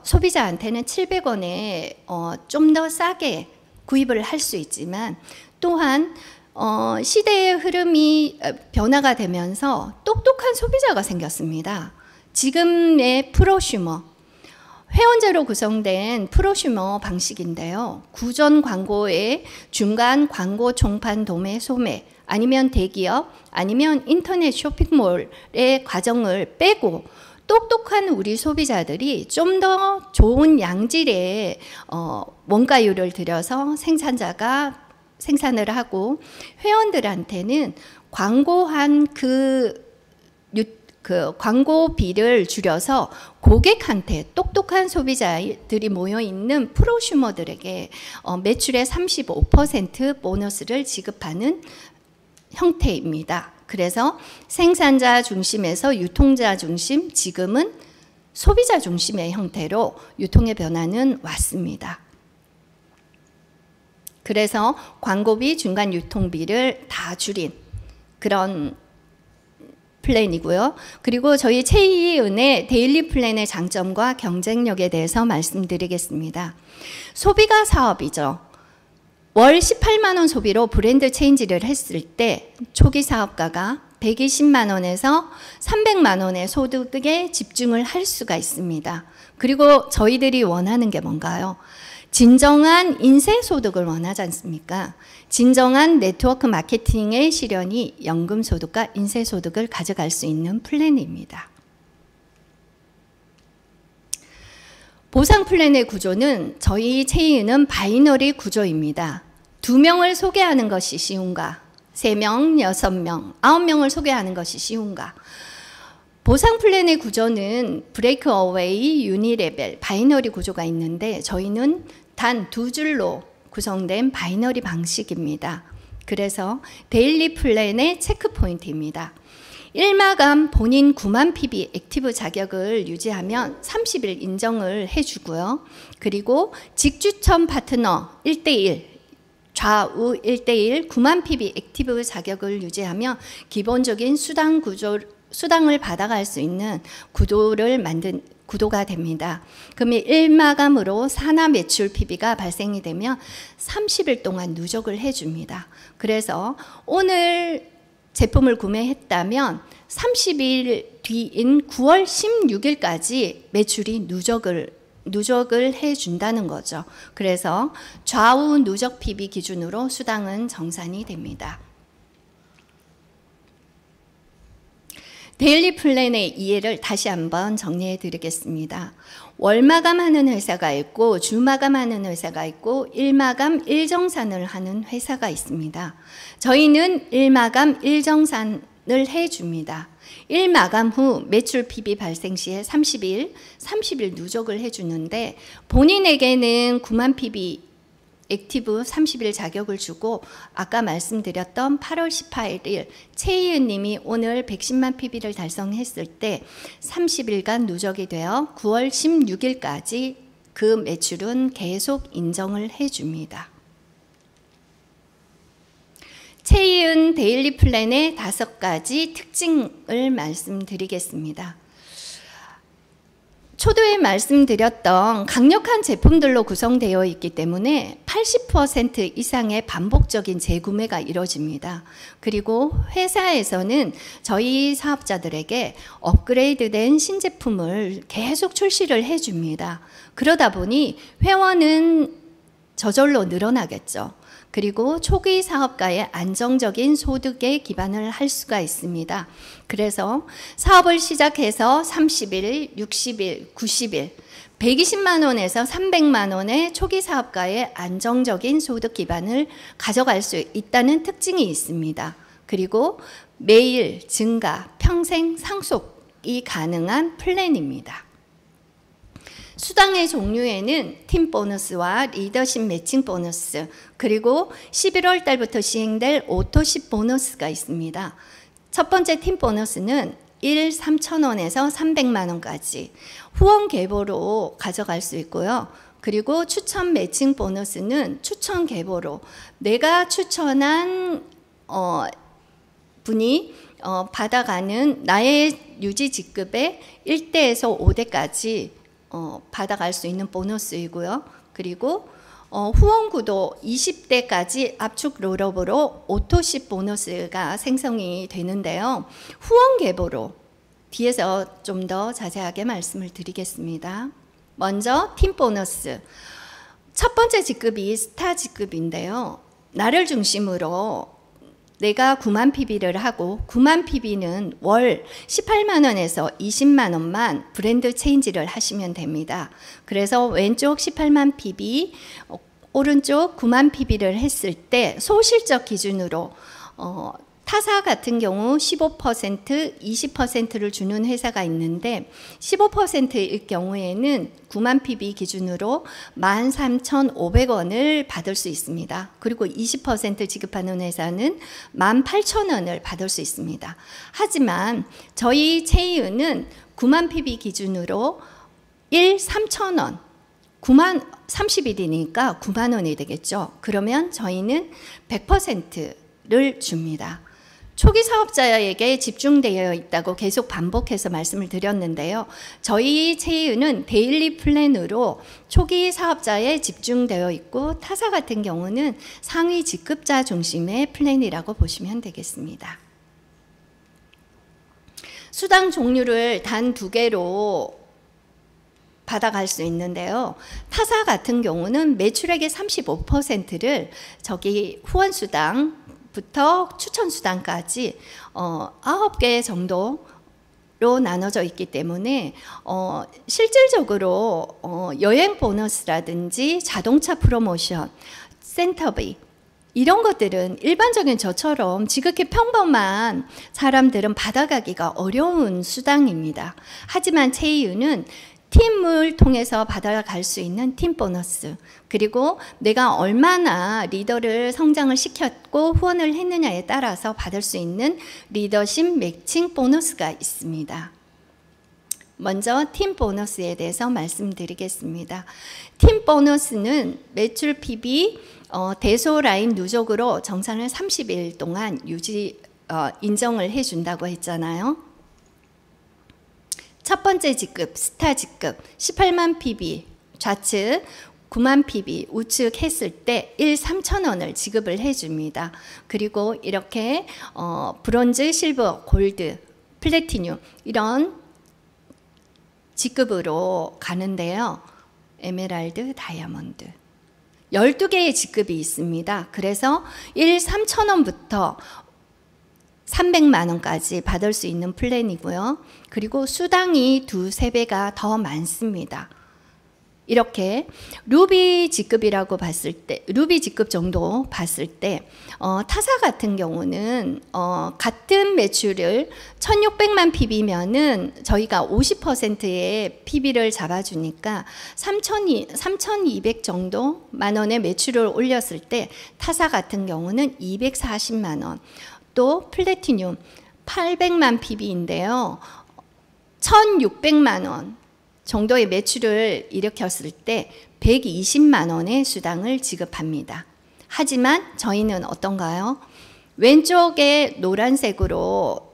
소비자한테는 700원에 좀 더 싸게 구입을 할 수 있지만, 또한 시대의 흐름이 변화가 되면서 똑똑한 소비자가 생겼습니다. 지금의 프로슈머, 회원제로 구성된 프로슈머 방식인데요. 구전 광고의 중간 광고, 총판, 도매, 소매, 아니면 대기업, 아니면 인터넷 쇼핑몰의 과정을 빼고 똑똑한 우리 소비자들이 좀 더 좋은 양질의 원가율을 들여서 생산자가 생산을 하고, 회원들한테는 광고한 그 광고비를 줄여서 고객한테, 똑똑한 소비자들이 모여있는 프로슈머들에게 매출의 35% 보너스를 지급하는 형태입니다. 그래서 생산자 중심에서 유통자 중심, 지금은 소비자 중심의 형태로 유통의 변화는 왔습니다. 그래서 광고비, 중간 유통비를 다 줄인 그런 플랜이고요. 그리고 저희 체이은의 데일리 플랜의 장점과 경쟁력에 대해서 말씀드리겠습니다. 소비가 사업이죠. 월 18만 원 소비로 브랜드 체인지를 했을 때 초기 사업가가 120만 원에서 300만 원의 소득에 집중을 할 수가 있습니다. 그리고 저희들이 원하는 게 뭔가요? 진정한 인쇄 소득을 원하지 않습니까? 진정한 네트워크 마케팅의 실현이 연금 소득과 인쇄 소득을 가져갈 수 있는 플랜입니다. 보상 플랜의 구조는 저희 체이는 바이너리 구조입니다. 2명을 소개하는 것이 쉬운가? 3명, 6명, 9명을 소개하는 것이 쉬운가? 보상 플랜의 구조는 브레이크 어웨이, 유니레벨, 바이너리 구조가 있는데 저희는 단 2줄로 구성된 바이너리 방식입니다. 그래서 데일리 플랜의 체크 포인트입니다. 1마감 본인 9만 PB 액티브 자격을 유지하면 30일 인정을 해주고요. 그리고 직추천 파트너 1대1, 좌우 1대1 9만 PB 액티브 자격을 유지하면 기본적인 수당을 받아갈 수 있는 구도가 됩니다. 그러면 1마감으로 산하 매출 PB가 발생이 되면 30일 동안 누적을 해줍니다. 그래서 오늘 제품을 구매했다면 30일 뒤인 9월 16일까지 매출이 누적을 해준다는 거죠. 그래서 좌우 누적 PB 기준으로 수당은 정산이 됩니다. 데일리 플랜의 이해를 다시 한번 정리해 드리겠습니다. 월마감하는 회사가 있고 주마감하는 회사가 있고 1마감 1정산을 하는 회사가 있습니다. 저희는 1마감 1정산을 해줍니다. 1마감 후 매출 PB 발생 시에 30일 누적을 해주는데 본인에게는 9만 PB 액티브 30일 자격을 주고 아까 말씀드렸던 8월 18일 최희은 님이 오늘 110만 PB를 달성했을 때 30일간 누적이 되어 9월 16일까지 그 매출은 계속 인정을 해줍니다. 최희은 데일리 플랜의 5가지 특징을 말씀드리겠습니다. 초도에 말씀드렸던 강력한 제품들로 구성되어 있기 때문에 80% 이상의 반복적인 재구매가 이루어집니다. 그리고 회사에서는 저희 사업자들에게 업그레이드된 신제품을 계속 출시를 해줍니다. 그러다 보니 회원은 저절로 늘어나겠죠. 그리고 초기 사업가의 안정적인 소득에 기반을 할 수가 있습니다. 그래서 사업을 시작해서 30일, 60일, 90일, 120만 원에서 300만 원의 초기 사업가의 안정적인 소득 기반을 가져갈 수 있다는 특징이 있습니다. 그리고 매일 증가, 평생 상속이 가능한 플랜입니다. 수당의 종류에는 팀 보너스와 리더십 매칭 보너스, 그리고 11월 달부터 시행될 오토십 보너스가 있습니다. 첫 번째 팀 보너스는 3,000원에서 300만 원까지 후원 계보로 가져갈 수 있고요. 그리고 추천 매칭 보너스는 추천 계보로 내가 추천한 분이 받아가는 나의 유지 직급의 1대에서 5대까지 받아갈 수 있는 보너스이고요. 그리고 후원구도 20대까지 압축 롤업으로 오토십 보너스가 생성이 되는데요. 후원 계보로 뒤에서 좀 더 자세하게 말씀을 드리겠습니다. 먼저 팀 보너스. 첫 번째 직급이 스타 직급인데요. 나를 중심으로 내가 9만 PB를 하고 9만 PB는 월 18만 원에서 20만 원만 브랜드 체인지를 하시면 됩니다. 그래서 왼쪽 18만 PB, 오른쪽 9만 PB를 했을 때 소실적 기준으로 타사 같은 경우 15%, 20%를 주는 회사가 있는데 15%일 경우에는 9만 PB 기준으로 13,500원을 받을 수 있습니다. 그리고 20% 지급하는 회사는 18,000원을 받을 수 있습니다. 하지만 저희 체이은은 9만 PB 기준으로 3,000원, 9만 30일이니까 9만 원이 되겠죠. 그러면 저희는 100%를 줍니다. 초기 사업자에게 집중되어 있다고 계속 반복해서 말씀을 드렸는데요. 저희 체이은은 데일리 플랜으로 초기 사업자에 집중되어 있고 타사 같은 경우는 상위 직급자 중심의 플랜이라고 보시면 되겠습니다. 수당 종류를 단 2개로 받아갈 수 있는데요. 타사 같은 경우는 매출액의 35%를 저기 후원수당 부터 추천수당까지 9개 정도로 나눠져 있기 때문에 실질적으로 여행 보너스라든지 자동차 프로모션, 센터비 이런 것들은 일반적인 저처럼 지극히 평범한 사람들은 받아가기가 어려운 수당입니다. 하지만 체이유는 팀을 통해서 받아갈 수 있는 팀 보너스, 그리고 내가 얼마나 리더를 성장을 시켰고 후원을 했느냐에 따라서 받을 수 있는 리더십 매칭 보너스가 있습니다. 먼저 팀 보너스에 대해서 말씀드리겠습니다. 팀 보너스는 매출 PB 대소 라인 누적으로 정산을 30일 동안 인정을 해준다고 했잖아요. 첫 번째 직급, 스타 직급, 18만 PB, 좌측 9만 PB, 우측 했을 때 3,000원을 지급을 해줍니다. 그리고 이렇게 브론즈, 실버, 골드, 플래티늄 이런 직급으로 가는데요. 에메랄드, 다이아몬드 12개의 직급이 있습니다. 그래서 3,000원부터 300만 원까지 받을 수 있는 플랜이고요. 그리고 수당이 2~3배가 더 많습니다. 이렇게 루비 직급이라고 봤을 때, 루비 직급 정도 봤을 때 타사 같은 경우는 같은 매출을 1,600만 PB면은 저희가 50%의 PB를 잡아주니까 3,200 정도 만 원의 매출을 올렸을 때 타사 같은 경우는 240만 원, 또 플래티늄 800만 PB인데요. 1,600만 원 정도의 매출을 일으켰을 때 120만 원의 수당을 지급합니다. 하지만 저희는 어떤가요? 왼쪽에 노란색으로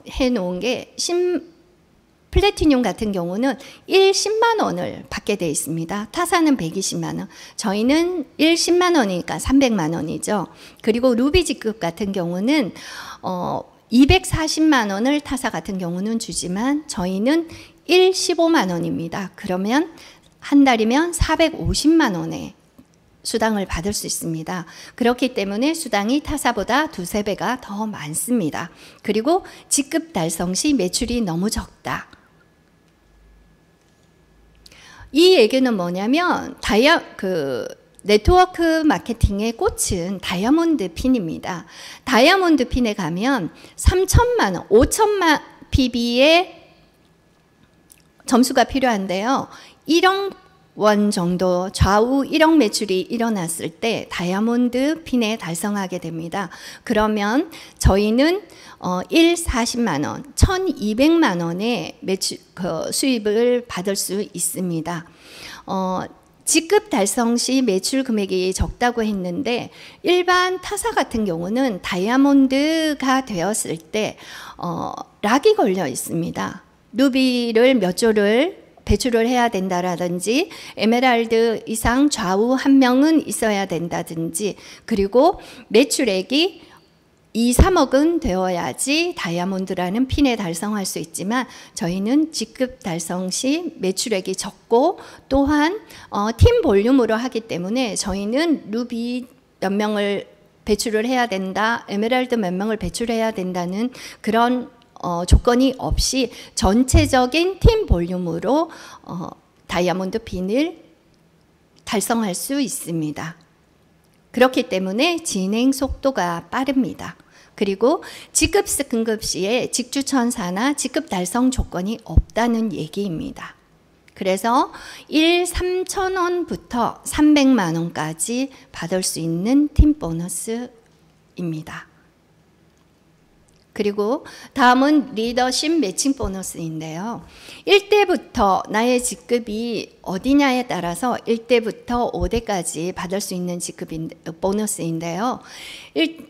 해놓은 게 플래티늄 같은 경우는 10만 원을 받게 되어 있습니다. 타사는 120만 원, 저희는 10만 원이니까 300만 원이죠. 그리고 루비 직급 같은 경우는 240만 원을 타사 같은 경우는 주지만 저희는 15만 원입니다. 그러면 한 달이면 450만 원의 수당을 받을 수 있습니다. 그렇기 때문에 수당이 타사보다 2~3배가 더 많습니다. 그리고 직급 달성 시 매출이 너무 적다. 이 얘기는 뭐냐면 네트워크 마케팅의 꽃은 다이아몬드 핀입니다. 다이아몬드 핀에 가면 3천만 원, 5천만 PB의 점수가 필요한데요. 1억 원 정도 좌우 1억 매출이 일어났을 때 다이아몬드 핀에 달성하게 됩니다. 그러면 저희는 40만 원, 1,200만 원의 매출 수입을 받을 수 있습니다. 직급 달성 시 매출 금액이 적다고 했는데 일반 타사 같은 경우는 다이아몬드가 되었을 때 락이 걸려 있습니다. 루비를 몇 조를 배출을 해야 된다라든지 에메랄드 이상 좌우 한 명은 있어야 된다든지 그리고 매출액이 2~3억은 되어야지 다이아몬드라는 핀에 달성할 수 있지만 저희는 직급 달성 시 매출액이 적고 또한 팀 볼륨으로 하기 때문에 저희는 루비 몇 명을 배출을 해야 된다, 에메랄드 몇 명을 배출해야 된다는 그런 조건이 없이 전체적인 팀 볼륨으로 다이아몬드 핀을 달성할 수 있습니다. 그렇기 때문에 진행 속도가 빠릅니다. 그리고 직급 승급 시에 직주천사나 직급 달성 조건이 없다는 얘기입니다. 그래서 3,000원부터 300만 원까지 받을 수 있는 팀 보너스입니다. 그리고 다음은 리더십 매칭 보너스인데요. 1대부터 나의 직급이 어디냐에 따라서 1대부터 5대까지 받을 수 있는 보너스인데요.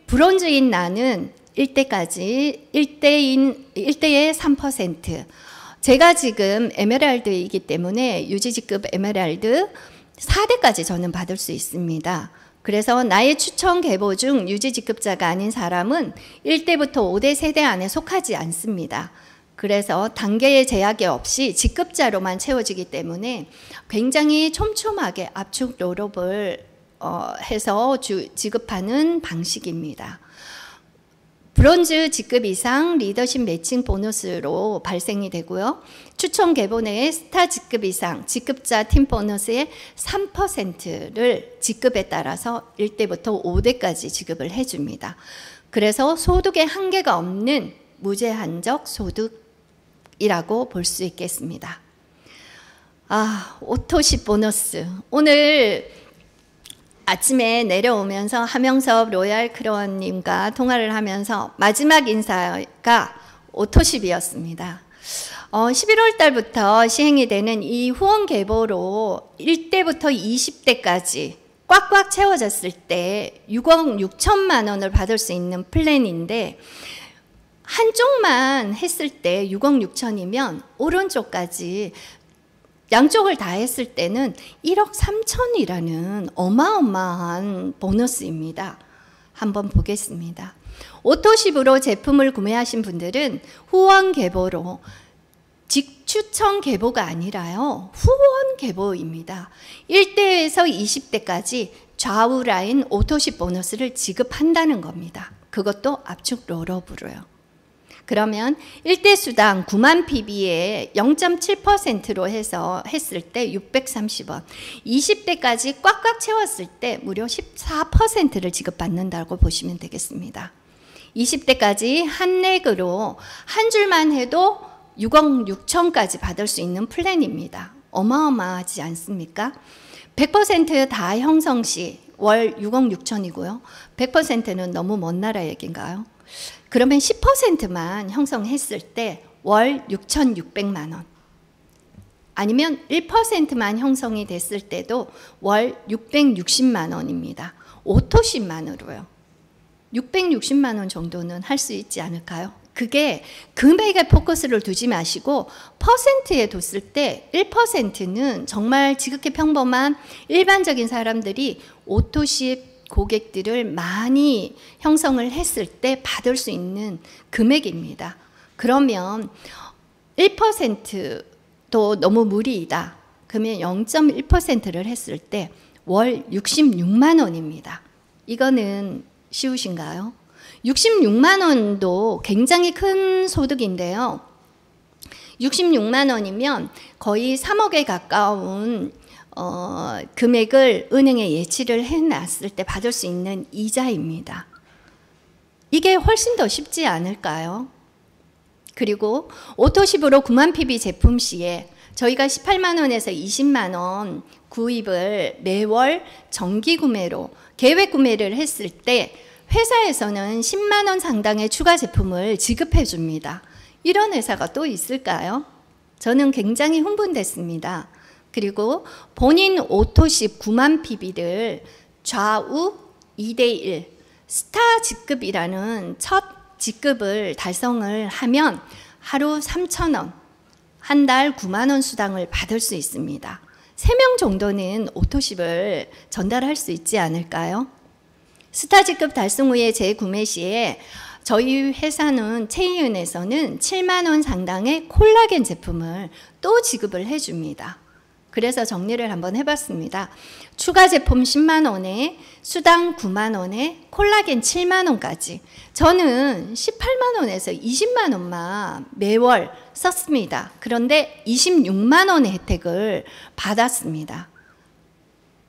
브론즈인 나는 1대까지 1대의 3%. 제가 지금 에메랄드이기 때문에 유지직급 에메랄드 4대까지 저는 받을 수 있습니다. 그래서 나의 추천 계보 중 유지직급자가 아닌 사람은 1대부터 5대 세대 안에 속하지 않습니다. 그래서 단계의 제약이 없이 직급자로만 채워지기 때문에 굉장히 촘촘하게 압축 롤업을 해서 지급하는 방식입니다. 브론즈 직급 이상 리더십 매칭 보너스로 발생이 되고요. 추천 계보 내에 스타 직급 이상 직급자 팀 보너스의 3%를 직급에 따라서 1대부터 5대까지 지급을 해줍니다. 그래서 소득에 한계가 없는 무제한적 소득이라고 볼 수 있겠습니다. 오토십 보너스. 오늘 아침에 내려오면서 하명섭 로얄 크로원님과 통화를 하면서 마지막 인사가 오토십이었습니다. 11월 달부터 시행이 되는 이 후원 계보로 1대부터 20대까지 꽉꽉 채워졌을 때 6억 6천만 원을 받을 수 있는 플랜인데 한쪽만 했을 때 6억 6천이면 오른쪽까지 양쪽을 다 했을 때는 1억 3천이라는 어마어마한 보너스입니다. 한번 보겠습니다. 오토십으로 제품을 구매하신 분들은 후원 계보로 직추천 계보가 아니라요. 후원 계보입니다. 1대에서 20대까지 좌우 라인 오토십 보너스를 지급한다는 겁니다. 그것도 압축 롤업으로요. 그러면 1대 수당 9만 PB에 0.7%로 해서 했을 때 630원, 20대까지 꽉꽉 채웠을 때 무려 14%를 지급받는다고 보시면 되겠습니다. 20대까지 한렉으로 한 줄만 해도 6억 6천까지 받을 수 있는 플랜입니다. 어마어마하지 않습니까? 100% 다 형성 시 월 6억 6천이고요. 100%는 너무 먼 나라 얘기인가요? 그러면 10%만 형성했을 때 월 6,600만 원. 아니면 1%만 형성이 됐을 때도 월 660만 원입니다. 오토십만으로요. 660만 원 정도는 할 수 있지 않을까요? 그게 금액에 포커스를 두지 마시고 퍼센트에 뒀을 때 1%는 정말 지극히 평범한 일반적인 사람들이 오토십 고객들을 많이 형성을 했을 때 받을 수 있는 금액입니다. 그러면 1%도 너무 무리이다. 그러면 0.1%를 했을 때 월 66만 원입니다. 이거는 쉬우신가요? 66만 원도 굉장히 큰 소득인데요. 66만 원이면 거의 3억에 가까운 금액을 은행에 예치를 해놨을 때 받을 수 있는 이자입니다. 이게 훨씬 더 쉽지 않을까요? 그리고 오토십으로 9만 PB 제품 시에 저희가 18만 원에서 20만 원 구입을 매월 정기 구매로 계획 구매를 했을 때 회사에서는 10만 원 상당의 추가 제품을 지급해 줍니다. 이런 회사가 또 있을까요? 저는 굉장히 흥분됐습니다. 그리고 본인 오토십 9만 PB를 좌우 2대1 스타 직급이라는 첫 직급을 달성을 하면 하루 3,000원, 한 달 9만 원 수당을 받을 수 있습니다. 3명 정도는 오토십을 전달할 수 있지 않을까요? 스타 직급 달성 후에 재구매 시에 저희 회사는 체이은에서는 7만 원 상당의 콜라겐 제품을 또 지급을 해줍니다. 그래서 정리를 한번 해봤습니다. 추가 제품 10만 원에 수당 9만 원에 콜라겐 7만 원까지 저는 18만 원에서 20만 원만 매월 썼습니다. 그런데 26만 원의 혜택을 받았습니다.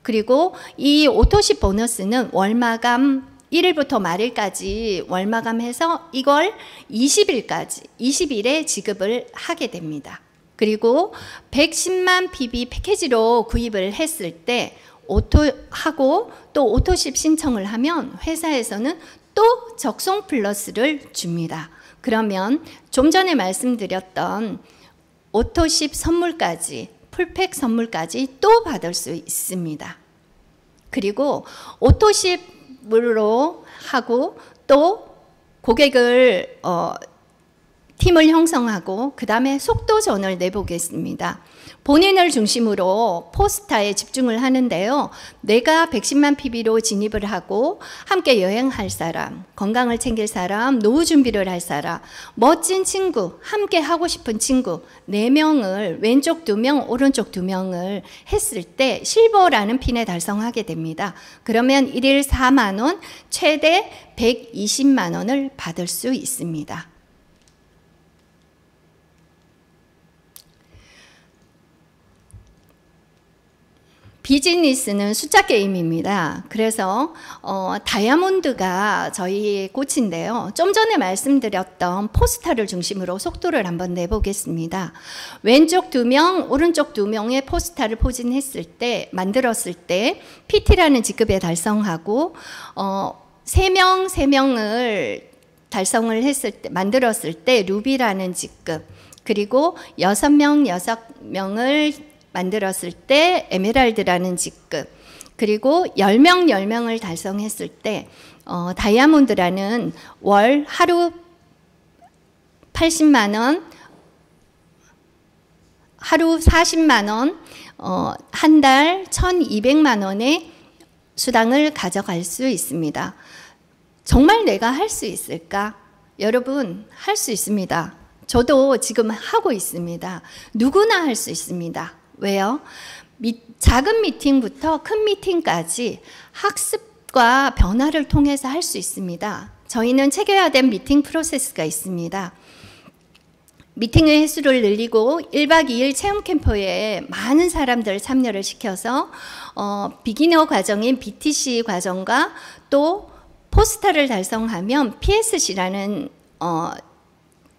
그리고 이 오토십 보너스는 월마감 1일부터 말일까지 월마감해서 이걸 20일에 지급을 하게 됩니다. 그리고 110만 PB 패키지로 구입을 했을 때 오토하고 또 오토십 신청을 하면 회사에서는 또 적송 플러스를 줍니다. 그러면 좀 전에 말씀드렸던 오토십 선물까지 풀팩 선물까지 또 받을 수 있습니다. 그리고 오토십으로 하고 또 고객을 팀을 형성하고 그 다음에 속도전을 내보겠습니다. 본인을 중심으로 포스타에 집중을 하는데요. 내가 110만 PB로 진입을 하고 함께 여행할 사람, 건강을 챙길 사람, 노후 준비를 할 사람, 멋진 친구, 함께 하고 싶은 친구 4명을 왼쪽 2명, 오른쪽 2명을 했을 때 실버라는 핀에 달성하게 됩니다. 그러면 1일 4만 원, 최대 120만 원을 받을 수 있습니다. 비즈니스는 숫자 게임입니다. 그래서 다이아몬드가 저희 꽃인데요. 좀 전에 말씀드렸던 포스타를 중심으로 속도를 한번 내보겠습니다. 왼쪽 2명, 오른쪽 2명의 포스타를 포진했을 때, 만들었을 때 PT라는 직급에 달성하고 3명을 달성을 했을 때, 만들었을 때 루비라는 직급, 그리고 6명을 만들었을 때 에메랄드라는 직급, 그리고 10명을 달성했을 때 다이아몬드라는 월 하루 80만 원, 하루 40만 원, 한 달 1,200만 원의 수당을 가져갈 수 있습니다. 정말 내가 할 수 있을까? 여러분, 할 수 있습니다. 저도 지금 하고 있습니다. 누구나 할 수 있습니다. 왜요? 작은 미팅부터 큰 미팅까지 학습과 변화를 통해서 할 수 있습니다. 저희는 체계화된 미팅 프로세스가 있습니다. 미팅의 횟수를 늘리고 1박 2일 체험 캠프에 많은 사람들 참여를 시켜서 비기너 과정인 BTC 과정과 또 포스타를 달성하면 PSC라는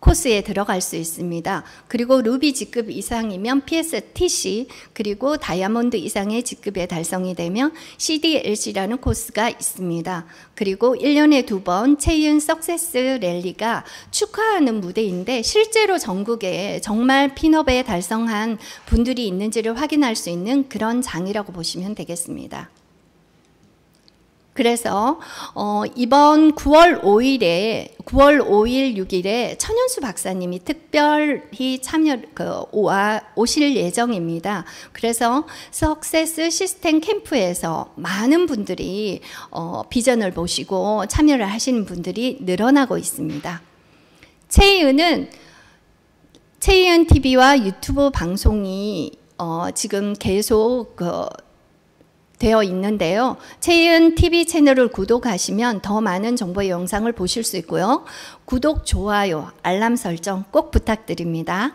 코스에 들어갈 수 있습니다. 그리고 루비 직급 이상이면 PSTC, 그리고 다이아몬드 이상의 직급에 달성이 되면 CDLC라는 코스가 있습니다. 그리고 1년에 2번 체이은 석세스 랠리가 축하하는 무대인데 실제로 전국에 정말 핀업에 달성한 분들이 있는지를 확인할 수 있는 그런 장이라고 보시면 되겠습니다. 그래서 이번 9월 5일, 6일에 천연수 박사님이 특별히 오실 예정입니다. 그래서 석세스 시스템 캠프에서 많은 분들이 비전을 보시고 참여를 하시는 분들이 늘어나고 있습니다. 체이은은 체이은 TV와 유튜브 방송이 지금 계속 되어 있는데요. 채은 TV 채널을 구독하시면 더 많은 정보의 영상을 보실 수 있고요. 구독, 좋아요, 알람 설정 꼭 부탁드립니다.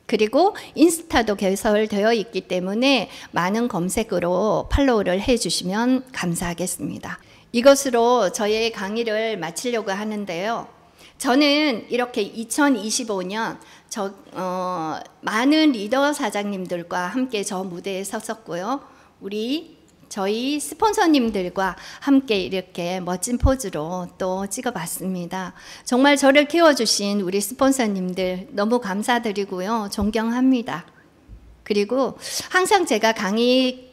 그리고 인스타도 개설되어 있기 때문에 많은 검색으로 팔로우를 해주시면 감사하겠습니다. 이것으로 저의 강의를 마치려고 하는데요. 저는 이렇게 2025년 많은 리더 사장님들과 함께 저 무대에 섰었고요. 저희 스폰서님들과 함께 이렇게 멋진 포즈로 또 찍어봤습니다. 정말 저를 키워주신 우리 스폰서님들 너무 감사드리고요. 존경합니다. 그리고 항상 제가 강의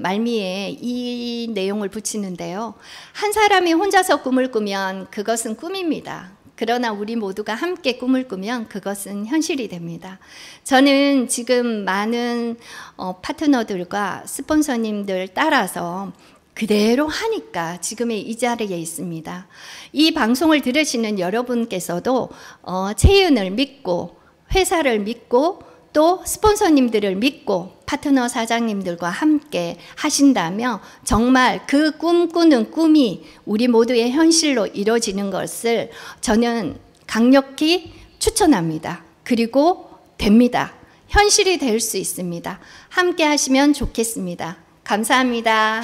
말미에 이 내용을 붙이는데요. 한 사람이 혼자서 꿈을 꾸면 그것은 꿈입니다. 그러나 우리 모두가 함께 꿈을 꾸면 그것은 현실이 됩니다. 저는 지금 많은 파트너들과 스폰서님들 따라서 그대로 하니까 지금의 이 자리에 있습니다. 이 방송을 들으시는 여러분께서도 채은을 믿고 회사를 믿고 또 스폰서님들을 믿고 파트너 사장님들과 함께 하신다면 정말 그 꿈꾸는 꿈이 우리 모두의 현실로 이루어지는 것을 저는 강력히 추천합니다. 그리고 됩니다. 현실이 될 수 있습니다. 함께 하시면 좋겠습니다. 감사합니다.